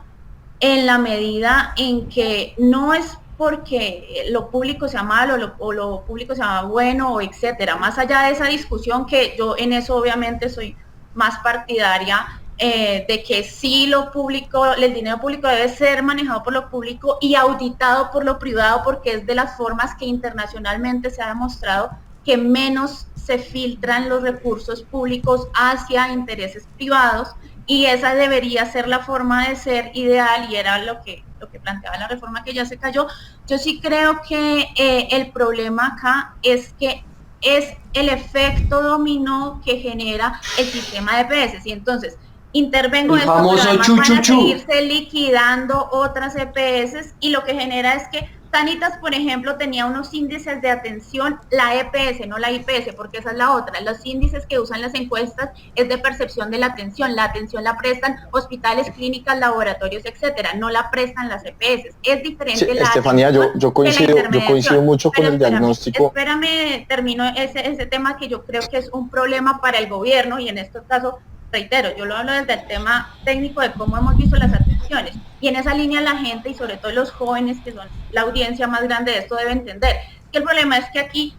en la medida en que no es porque lo público sea malo o lo público sea bueno, o etcétera. Más allá de esa discusión, que yo en eso obviamente soy más partidaria de que sí lo público, el dinero público debe ser manejado por lo público y auditado por lo privado, porque es de las formas que internacionalmente se ha demostrado que menos se filtran los recursos públicos hacia intereses privados, y esa debería ser la forma de ser ideal, y era lo que planteaba la reforma que ya se cayó. Yo sí creo que el problema acá es que es el efecto dominó que genera el sistema de EPS, y entonces intervengo en esto, pero además van a seguirse liquidando otras EPS, y lo que genera es que Sanitas, por ejemplo, tenía unos índices de atención, la EPS, no la IPS, porque esa es la otra. Los índices que usan las encuestas es de percepción de la atención. La atención la prestan hospitales, clínicas, laboratorios, etcétera. No la prestan las EPS. Es diferente. Sí, Estefanía, yo coincido mucho con el diagnóstico. Espérame, termino ese tema que yo creo que es un problema para el gobierno, y en este caso, reitero, yo lo hablo desde el tema técnico de cómo hemos visto las atenciones, y en esa línea la gente, y sobre todo los jóvenes, que son la audiencia más grande de esto, debe entender que el problema es que aquí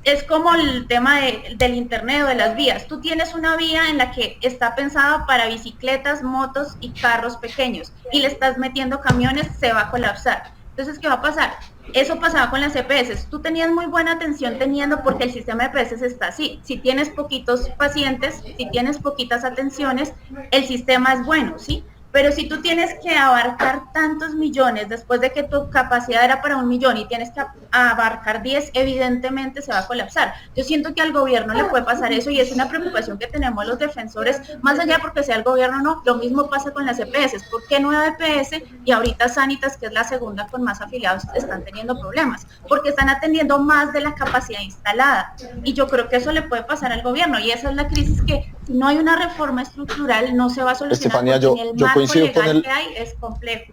es como el tema del internet o de las vías. Tú tienes una vía en la que está pensada para bicicletas, motos y carros pequeños, y le estás metiendo camiones, se va a colapsar. Entonces, ¿qué va a pasar? Eso pasaba con las EPS. Tú tenías muy buena atención porque el sistema de EPS está así. Si tienes poquitos pacientes, si tienes poquitas atenciones, el sistema es bueno, ¿sí? Pero si tú tienes que abarcar tantos millones después de que tu capacidad era para 1 millón y tienes que abarcar 10, evidentemente se va a colapsar. Yo siento que al gobierno le puede pasar eso y es una preocupación que tenemos los defensores, más allá porque sea el gobierno o no, lo mismo pasa con las EPS. ¿Por qué 9 EPS y ahorita Sanitas, que es la segunda con más afiliados, están teniendo problemas? Porque están atendiendo más de la capacidad instalada. Y yo creo que eso le puede pasar al gobierno y esa es la crisis que si no hay una reforma estructural no se va a solucionar. Estefanía, yo coincido con el... que hay es complejo.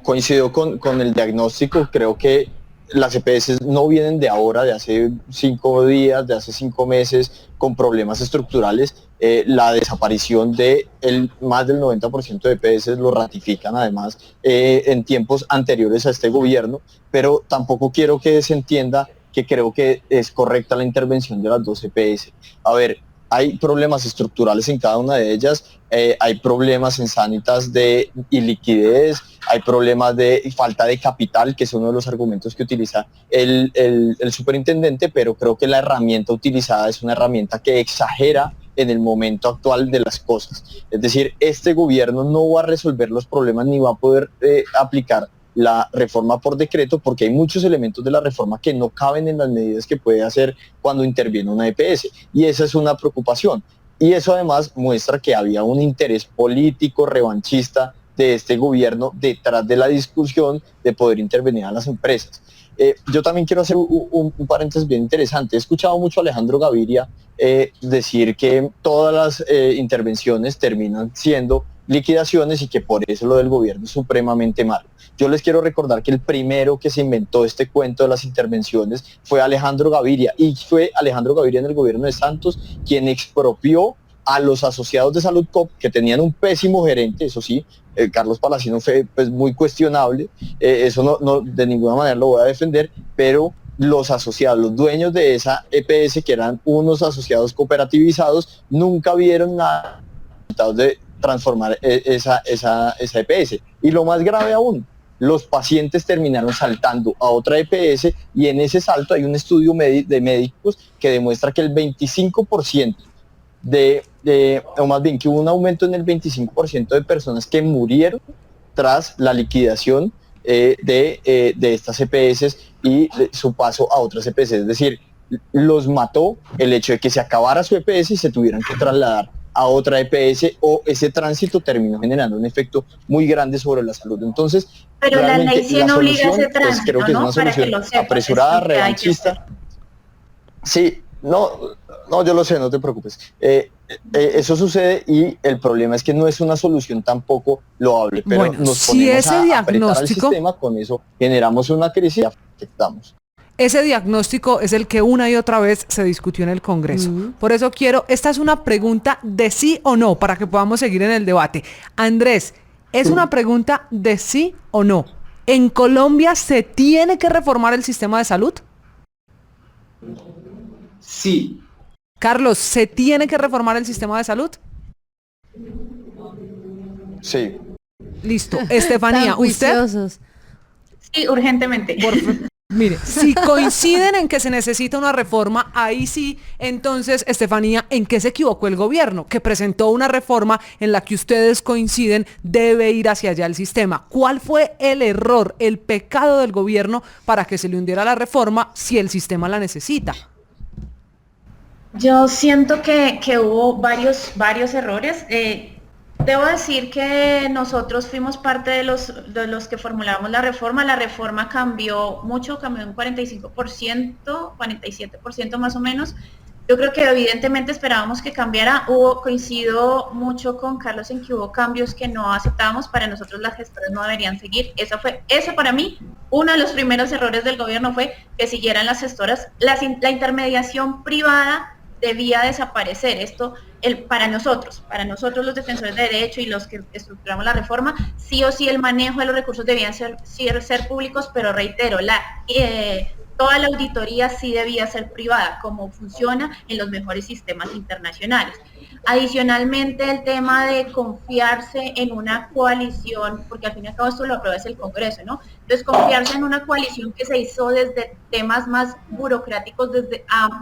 Coincido con el diagnóstico, creo que las EPS no vienen de ahora, de hace 5 días, de hace 5 meses, con problemas estructurales. La desaparición de más del 90% de EPS lo ratifican además en tiempos anteriores a este gobierno, pero tampoco quiero que se entienda que creo que es correcta la intervención de las 2 EPS. A ver, hay problemas estructurales en cada una de ellas, hay problemas en Sanitas de iliquidez, hay problemas de falta de capital, que es uno de los argumentos que utiliza el superintendente, pero creo que la herramienta utilizada es una herramienta que exagera en el momento actual de las cosas. Es decir, este gobierno no va a resolver los problemas ni va a poder aplicar la reforma por decreto, porque hay muchos elementos de la reforma que no caben en las medidas que puede hacer cuando interviene una EPS, y esa es una preocupación. Y eso además muestra que había un interés político revanchista de este gobierno detrás de la discusión de poder intervenir a las empresas. Yo también quiero hacer un paréntesis bien interesante. He escuchado mucho a Alejandro Gaviria decir que todas las intervenciones terminan siendo liquidaciones y que por eso lo del gobierno es supremamente malo. Yo les quiero recordar que el primero que se inventó este cuento de las intervenciones fue Alejandro Gaviria, y fue Alejandro Gaviria en el gobierno de Santos quien expropió a los asociados de Salud Cop, que tenían un pésimo gerente, eso sí, Carlos Palacino fue pues muy cuestionable, eso no de ninguna manera lo voy a defender, pero los asociados, los dueños de esa EPS, que eran unos asociados cooperativizados, nunca vieron nada de transformar esa EPS. Y lo más grave aún, los pacientes terminaron saltando a otra EPS, y en ese salto hay un estudio de médicos que demuestra que el 25% o más bien que hubo un aumento en el 25% de personas que murieron tras la liquidación de estas EPS y su paso a otras EPS. Es decir, los mató el hecho de que se acabara su EPS y se tuvieran que trasladar a otra EPS, o ese tránsito terminó generando un efecto muy grande sobre la salud. Entonces, pero la ley sí no obliga a ese pues, tránsito, creo que ¿no? es una solución apresurada, revanchista. Sí, no, yo lo sé, no te preocupes. Eso sucede, y el problema es que no es una solución tampoco loable, pero bueno, nos si ponemos ese a apretar al diagnóstico, sistema, con eso generamos una crisis y afectamos. ese diagnóstico es el que una y otra vez se discutió en el Congreso. Por eso esta es una pregunta de sí o no, para que podamos seguir en el debate. Andrés, ¿es una pregunta de sí o no? ¿En Colombia se tiene que reformar el sistema de salud? Sí. Carlos, ¿se tiene que reformar el sistema de salud? Sí. Listo. Estefanía, ¿usted? Sí, urgentemente. Mire, si coinciden en que se necesita una reforma, ahí sí, entonces, Estefanía, ¿en qué se equivocó el gobierno? Que presentó una reforma en la que ustedes coinciden debe ir hacia allá el sistema. ¿Cuál fue el error, el pecado del gobierno para que se le hundiera la reforma si el sistema la necesita? Yo siento que hubo varios errores. Debo decir que nosotros fuimos parte de los que formulamos la reforma. La reforma cambió mucho, cambió un 45%, 47% más o menos. Yo creo que evidentemente esperábamos que cambiara. Coincido mucho con Carlos en que hubo cambios que no aceptábamos. Para nosotros las gestoras no deberían seguir. Eso para mí, uno de los primeros errores del gobierno fue que siguieran las gestoras. La intermediación privada debía desaparecer. Esto, para nosotros los defensores de derecho y los que estructuramos la reforma, sí o sí el manejo de los recursos debían ser públicos, pero reitero, toda la auditoría sí debía ser privada, como funciona en los mejores sistemas internacionales. Adicionalmente, el tema de confiarse en una coalición, porque al fin y al cabo esto lo aprueba el Congreso, ¿no? Entonces, confiarse en una coalición que se hizo desde temas más burocráticos,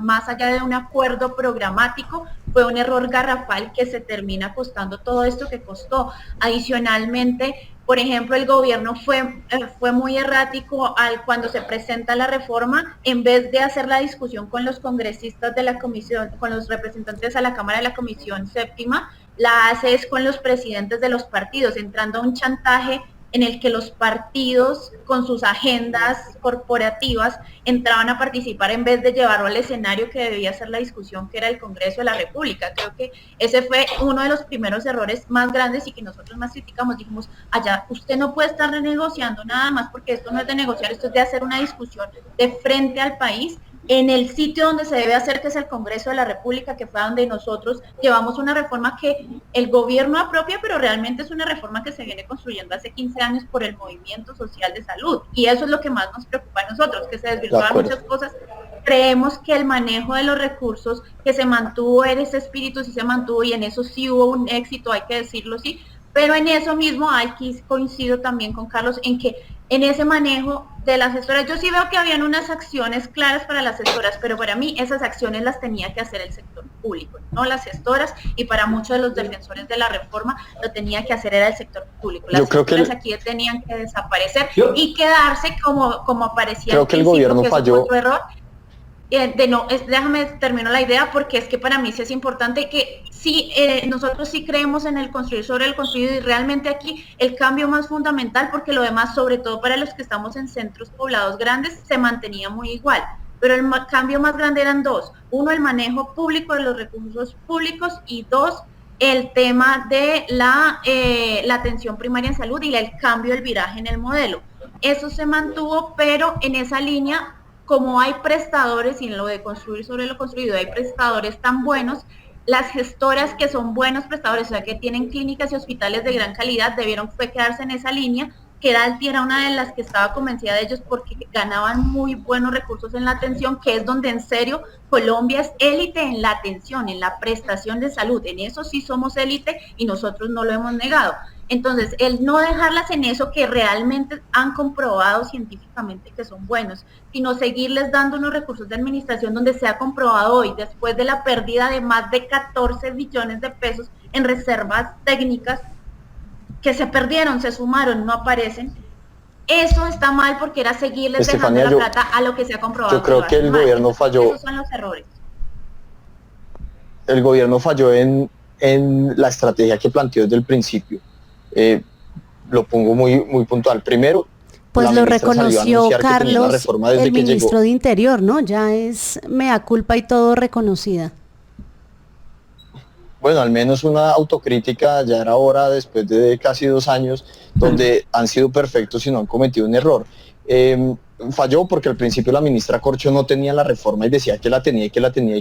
más allá de un acuerdo programático, fue un error garrafal que se termina costando todo esto que costó. Adicionalmente, por ejemplo, el gobierno fue muy errático cuando se presenta la reforma, en vez de hacer la discusión con los congresistas de la comisión, con los representantes a la Cámara de la Comisión Séptima, la hace es con los presidentes de los partidos, entrando a un chantaje en el que los partidos con sus agendas corporativas entraban a participar en vez de llevarlo al escenario que debía ser la discusión, que era el Congreso de la República. Creo que ese fue uno de los primeros errores más grandes y que nosotros más criticamos. Dijimos, allá usted no puede estar renegociando nada más, porque esto no es de negociar, esto es de hacer una discusión de frente al país, en el sitio donde se debe hacer, que es el Congreso de la República, que fue donde nosotros llevamos una reforma que el gobierno apropia, pero realmente es una reforma que se viene construyendo hace 15 años por el movimiento social de salud. Y eso es lo que más nos preocupa a nosotros, que se desvirtuaban muchas cosas. Creemos que el manejo de los recursos, que se mantuvo en ese espíritu, sí se mantuvo, y en eso sí hubo un éxito, hay que decirlo, sí. Pero en eso mismo, aquí coincido también con Carlos, en que en ese manejo de las gestoras, yo sí veo que habían unas acciones claras para las gestoras, pero para mí esas acciones las tenía que hacer el sector público, no las gestoras, y para muchos de los defensores de la reforma lo tenía que hacer era el sector público. Las gestoras aquí tenían que desaparecer y quedarse como aparecía. Creo que el gobierno falló. Otro error. Déjame termino la idea, porque es que para mí sí es importante que sí, nosotros sí creemos en el construir sobre el construido, y realmente aquí el cambio más fundamental, porque lo demás, sobre todo para los que estamos en centros poblados grandes, se mantenía muy igual, pero el cambio más grande eran dos: uno, el manejo público de los recursos públicos, y dos, el tema de la atención primaria en salud y el cambio del viraje en el modelo. Eso se mantuvo, pero en esa línea, como hay prestadores, y en lo de construir sobre lo construido hay prestadores tan buenos, las gestoras que son buenos prestadores, o sea, que tienen clínicas y hospitales de gran calidad, debieron quedarse en esa línea. Queralty era una de las que estaba convencida de ellos, porque ganaban muy buenos recursos en la atención, que es donde en serio Colombia es élite en la atención, en la prestación de salud. En eso sí somos élite y nosotros no lo hemos negado. Entonces, el no dejarlas en eso que realmente han comprobado científicamente que son buenos, sino seguirles dando unos recursos de administración donde se ha comprobado hoy, después de la pérdida de más de 14 billones de pesos en reservas técnicas, que se perdieron, se sumaron, no aparecen. Eso está mal, porque era seguirles dejando la plata a lo que se ha comprobado. Yo creo que el gobierno falló. Esos son los errores. El gobierno falló en la estrategia que planteó desde el principio. Lo pongo muy puntual. Primero, pues lo reconoció Carlos, el ministro de Interior, ¿no? Ya es mea culpa y todo reconocida. Bueno, al menos una autocrítica ya era hora, después de casi 2 años, donde han sido perfectos y no han cometido un error. Falló porque al principio la ministra Corcho no tenía la reforma y decía que la tenía y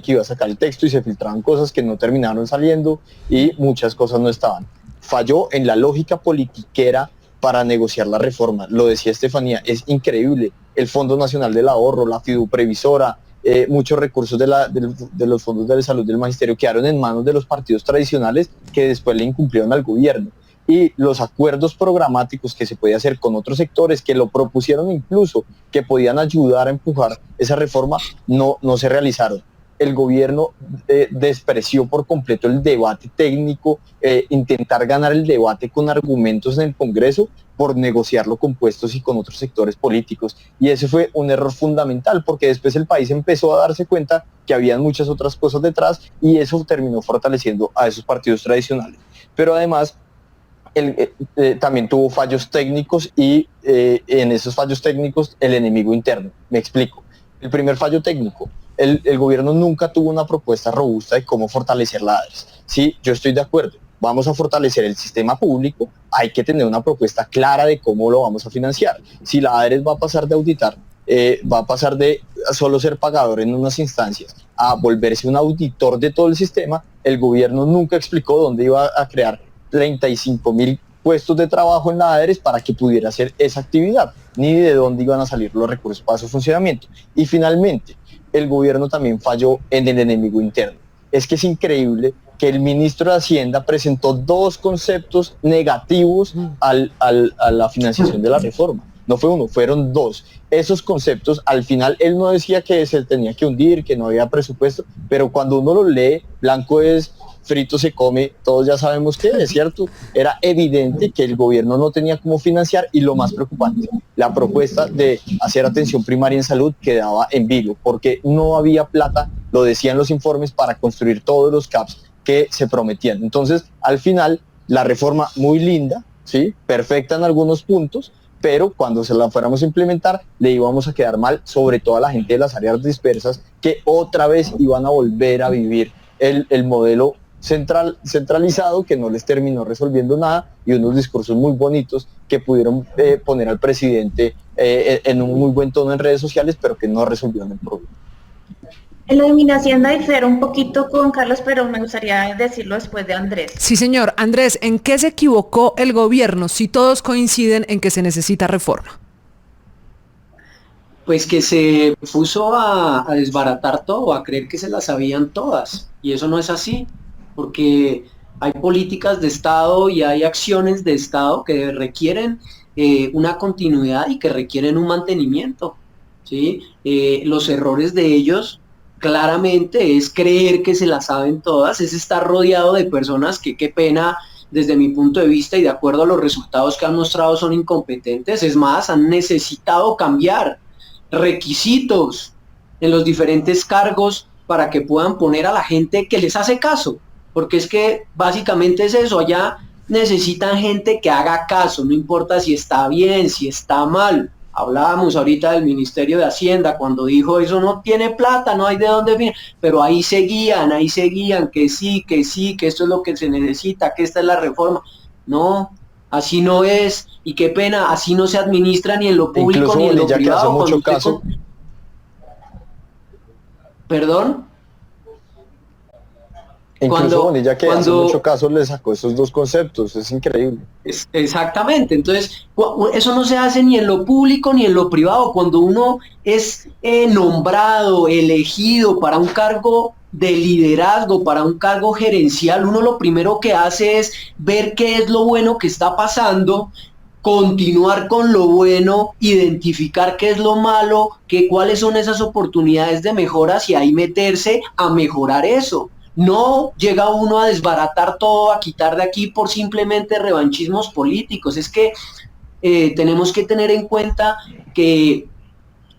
que iba a sacar el texto, y se filtraban cosas que no terminaron saliendo y muchas cosas no estaban. Falló en la lógica politiquera para negociar la reforma. Lo decía Estefanía, es increíble. El Fondo Nacional del Ahorro, la Fiduprevisora, muchos recursos de los fondos de salud del magisterio quedaron en manos de los partidos tradicionales, que después le incumplieron al gobierno. Y los acuerdos programáticos que se podía hacer con otros sectores que lo propusieron, incluso que podían ayudar a empujar esa reforma, no se realizaron. El gobierno despreció por completo el debate técnico, intentar ganar el debate con argumentos en el Congreso por negociarlo con puestos y con otros sectores políticos. Y ese fue un error fundamental, porque después el país empezó a darse cuenta que habían muchas otras cosas detrás, y eso terminó fortaleciendo a esos partidos tradicionales. Pero además, también tuvo fallos técnicos, y en esos fallos técnicos el enemigo interno. Me explico. El primer fallo técnico: el gobierno nunca tuvo una propuesta robusta de cómo fortalecer la ADRES. Sí, yo estoy de acuerdo, vamos a fortalecer el sistema público, hay que tener una propuesta clara de cómo lo vamos a financiar. Si la ADRES va a pasar de auditar, va a pasar de solo ser pagador en unas instancias a volverse un auditor de todo el sistema, el gobierno nunca explicó dónde iba a crear 35.000 puestos de trabajo en la ADRES para que pudiera hacer esa actividad, ni de dónde iban a salir los recursos para su funcionamiento. Y finalmente, el gobierno también falló en el enemigo interno. Es que es increíble que el ministro de Hacienda presentó 2 conceptos negativos a la financiación de la reforma. No fue uno, fueron 2. Esos conceptos, al final, él no decía que se tenía que hundir, que no había presupuesto, pero cuando uno lo lee, blanco es, frito se come, todos ya sabemos qué es, ¿cierto? Era evidente que el gobierno no tenía cómo financiar, y lo más preocupante, la propuesta de hacer atención primaria en salud quedaba en vilo, porque no había plata, lo decían los informes, para construir todos los CAPS que se prometían. Entonces, al final, la reforma muy linda, ¿sí? Perfecta en algunos puntos, pero cuando se la fuéramos a implementar, le íbamos a quedar mal, sobre todo a la gente de las áreas dispersas, que otra vez iban a volver a vivir el modelo centralizado, que no les terminó resolviendo nada, y unos discursos muy bonitos que pudieron poner al presidente en un muy buen tono en redes sociales, pero que no resolvieron el problema. En lo de Hacienda difiero un poquito con Carlos, pero me gustaría decirlo después de Andrés. Sí, señor. Andrés, ¿en qué se equivocó el gobierno si todos coinciden en que se necesita reforma? Pues que se puso a desbaratar todo, a creer que se las sabían todas, y eso no es así, porque hay políticas de Estado y hay acciones de Estado que requieren una continuidad y que requieren un mantenimiento, ¿sí? Los errores de ellos claramente es creer que se las saben todas, es estar rodeado de personas que, qué pena, desde mi punto de vista y de acuerdo a los resultados que han mostrado, son incompetentes. Es más, han necesitado cambiar requisitos en los diferentes cargos para que puedan poner a la gente que les hace caso, porque es que básicamente es eso. Allá necesitan gente que haga caso, no importa si está bien, si está mal. Hablábamos ahorita del Ministerio de Hacienda cuando dijo eso no tiene plata, no hay de dónde venir, pero ahí seguían, que sí, que esto es lo que se necesita, que esta es la reforma. No, así no es, y qué pena, así no se administra ni en lo público incluso ni en lo privado. Que hace mucho caso. ¿Perdón? Incluso Bonilla, que hace mucho caso, le sacó esos 2 conceptos, es increíble. Exactamente, entonces eso no se hace ni en lo público ni en lo privado. Cuando uno es nombrado, elegido para un cargo de liderazgo, para un cargo gerencial, uno lo primero que hace es ver qué es lo bueno que está pasando, continuar con lo bueno, identificar qué es lo malo, cuáles son esas oportunidades de mejoras y ahí meterse a mejorar eso. No llega uno a desbaratar todo, a quitar de aquí por simplemente revanchismos políticos. Es que tenemos que tener en cuenta que,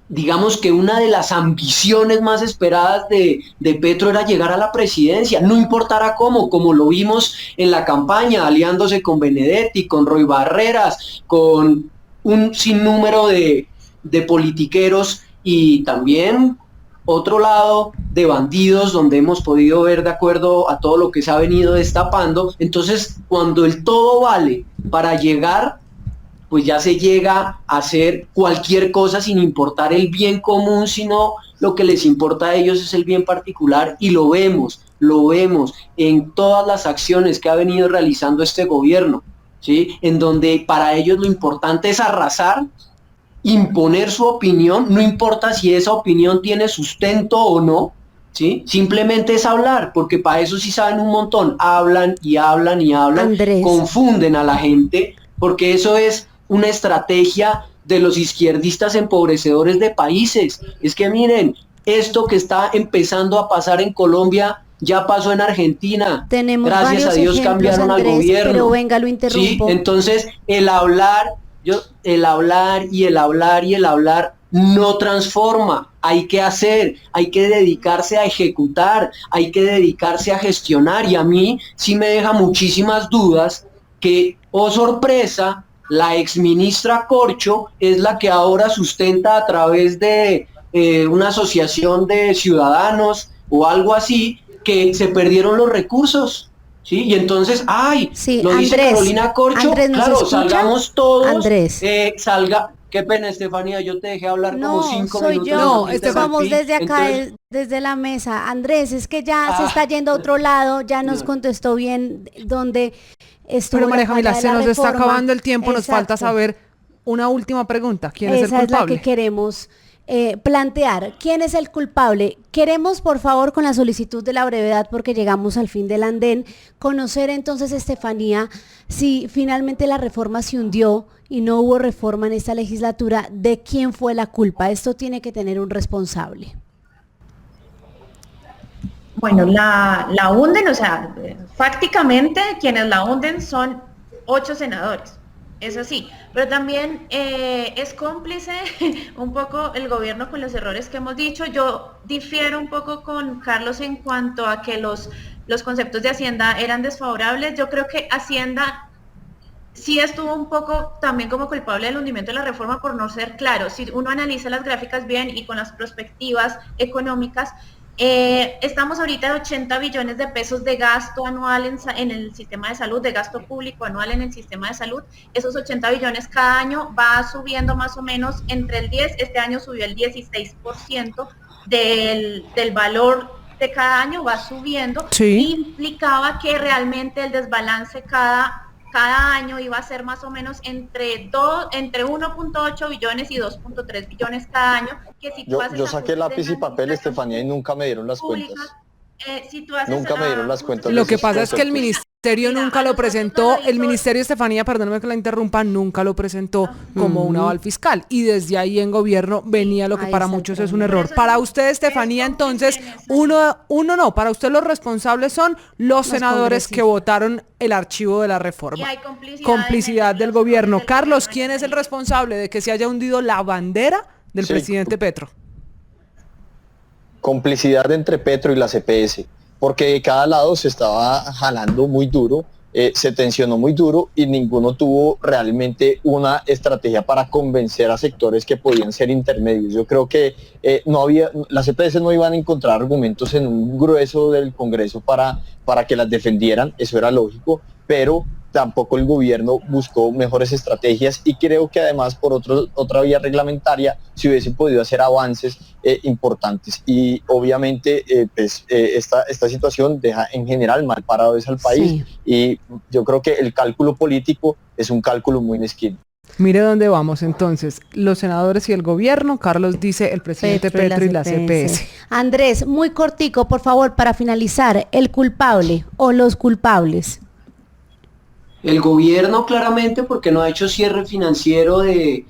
digamos que una de las ambiciones más esperadas de Petro era llegar a la presidencia, no importara cómo, como lo vimos en la campaña, aliándose con Benedetti, con Roy Barreras, con un sinnúmero de politiqueros, y también otro lado de bandidos, donde hemos podido ver, de acuerdo a todo lo que se ha venido destapando. Entonces, cuando el todo vale para llegar, pues ya se llega a hacer cualquier cosa sin importar el bien común, sino lo que les importa a ellos es el bien particular, y lo vemos en todas las acciones que ha venido realizando este gobierno, ¿sí? En donde para ellos lo importante es arrasar, imponer su opinión, no importa si esa opinión tiene sustento o no, ¿sí? Simplemente es hablar, porque para eso sí saben un montón, hablan, Andrés, confunden a la gente, porque eso es una estrategia de los izquierdistas empobrecedores de países. Es que miren, esto que está empezando a pasar en Colombia ya pasó en Argentina. Tenemos gracias a Dios ejemplos, cambiaron Andrés, al gobierno. Pero venga, lo interrumpo. ¿Sí? Entonces, el hablar no transforma. Hay que hacer, hay que dedicarse a ejecutar, hay que dedicarse a gestionar, y a mí sí me deja muchísimas dudas que, oh sorpresa, la exministra Corcho es la que ahora sustenta a través de una asociación de ciudadanos o algo así, que se perdieron los recursos. Sí, y entonces, sí, lo Andrés, dice Carolina Corcho, Andrés, claro, salgamos todos, Andrés. Qué pena, Estefanía, yo te dejé hablar no, como 5 soy minutos. No, vamos desde acá, entonces, desde la mesa. Andrés, es que ya se está yendo a otro lado, ya nos contestó bien dónde estuvo. Pero María Camila, se nos está acabando el tiempo. Exacto. Nos falta saber una última pregunta. ¿Quién es el culpable? Esa es la que queremos plantear quién es el culpable. Queremos, por favor, con la solicitud de la brevedad, porque llegamos al fin del andén, conocer entonces, Estefanía, si finalmente la reforma se hundió y no hubo reforma en esta legislatura, ¿de quién fue la culpa? Esto tiene que tener un responsable. Bueno, la hunden, o sea, fácticamente quienes la hunden son 8 senadores. Es así, pero también es cómplice un poco el gobierno con los errores que hemos dicho. Yo difiero un poco con Carlos en cuanto a que los conceptos de Hacienda eran desfavorables. Yo creo que Hacienda sí estuvo un poco también como culpable del hundimiento de la reforma por no ser claro. Si uno analiza las gráficas bien y con las perspectivas económicas, estamos ahorita en 80 billones de pesos de gasto anual en el sistema de salud, de gasto público anual en el sistema de salud. Esos 80 billones cada año va subiendo más o menos entre el 10, este año subió el 16% del valor de cada año, va subiendo. Sí. Implicaba que realmente el desbalance cada año iba a ser más o menos entre 1.8 billones y 2.3 billones cada año. Que si yo saqué lápiz y papel, Estefanía, y nunca me dieron las cuentas. Nunca me dieron las cuentas. Lo que pasa es que el ministerio nunca lo presentó, el ministerio, Estefanía, perdóname que la interrumpa, nunca lo presentó como un aval fiscal, y desde ahí en gobierno venía lo que para muchos es un error. Para usted, Estefanía, entonces, para usted los responsables son los senadores que votaron el archivo de la reforma. Complicidad del gobierno. Carlos, ¿quién es el responsable de que se haya hundido la bandera del presidente Petro? Complicidad entre Petro y la CPS, porque de cada lado se estaba jalando muy duro, se tensionó muy duro y ninguno tuvo realmente una estrategia para convencer a sectores que podían ser intermedios. Yo creo que las CPS no iban a encontrar argumentos en un grueso del Congreso para que las defendieran, eso era lógico, pero tampoco el gobierno buscó mejores estrategias, y creo que además por otra vía reglamentaria se hubiesen podido hacer avances importantes, y obviamente esta situación deja en general mal parado al país, y yo creo que el cálculo político es un cálculo muy mezquino. Mire dónde vamos entonces, los senadores y el gobierno. Carlos dice el presidente Petro y la CPS. Andrés, muy cortico, por favor, para finalizar, el culpable o los culpables. El gobierno claramente, porque no ha hecho cierre financiero de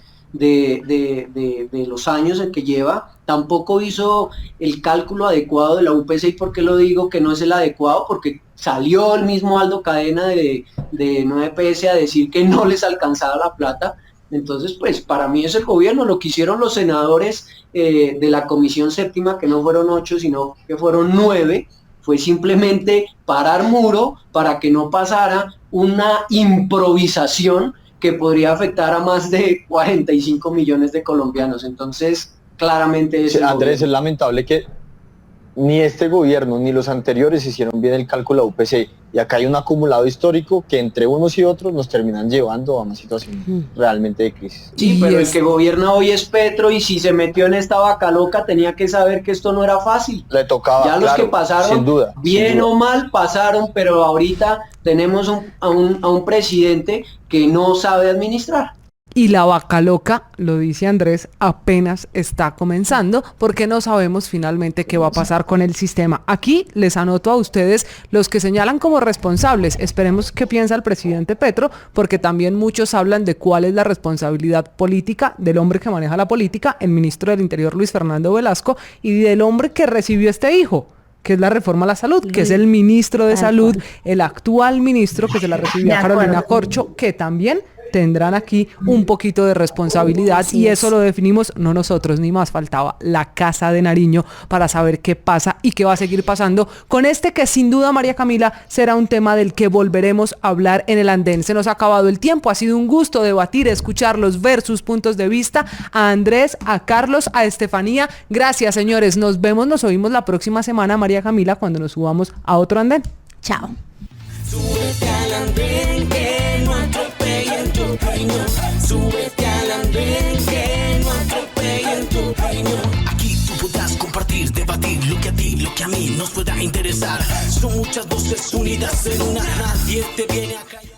los años en que lleva, tampoco hizo el cálculo adecuado de la UPC. ¿Y por qué lo digo que no es el adecuado? Porque salió el mismo Aldo Cadena de 9PS a decir que no les alcanzaba la plata. Entonces, pues para mí es el gobierno. Lo que hicieron los senadores de la Comisión Séptima, que no fueron 8, sino que fueron 9, fue simplemente parar muro para que no pasara una improvisación que podría afectar a más de 45 millones de colombianos. Entonces, claramente es Andrés, es lamentable que ni este gobierno ni los anteriores hicieron bien el cálculo de UPC, y acá hay un acumulado histórico que entre unos y otros nos terminan llevando a una situación realmente de crisis. Sí, pero el que gobierna hoy es Petro, y si se metió en esta vaca loca tenía que saber que esto no era fácil. Le tocaba, ya los que pasaron, sin duda, bien o mal pasaron, pero ahorita tenemos a un presidente que no sabe administrar. Y la vaca loca, lo dice Andrés, apenas está comenzando, porque no sabemos finalmente qué va a pasar con el sistema. Aquí les anoto a ustedes los que señalan como responsables. Esperemos qué piensa el presidente Petro, porque también muchos hablan de cuál es la responsabilidad política del hombre que maneja la política, el ministro del Interior Luis Fernando Velasco, y del hombre que recibió este hijo, que es la reforma a la salud, que es el ministro de Salud, el actual ministro que se la recibió a Carolina Corcho, que también tendrán aquí un poquito de responsabilidad, y eso lo definimos no nosotros, ni más faltaba, la Casa de Nariño, para saber qué pasa y qué va a seguir pasando con este que sin duda, María Camila, será un tema del que volveremos a hablar en el andén. Se nos ha acabado el tiempo, ha sido un gusto debatir, escucharlos, ver sus puntos de vista, a Andrés, a Carlos, a Estefanía. Gracias, señores, nos vemos, nos oímos la próxima semana, María Camila, cuando nos subamos a otro andén. Chao. Súbete al andén que no atropellen tu opinión. Súbete al andén que no atropellen tu opinión. Aquí tú podrás compartir, debatir lo que a ti, lo que a mí nos pueda interesar. Son muchas voces unidas en una. Nadie te viene a callar.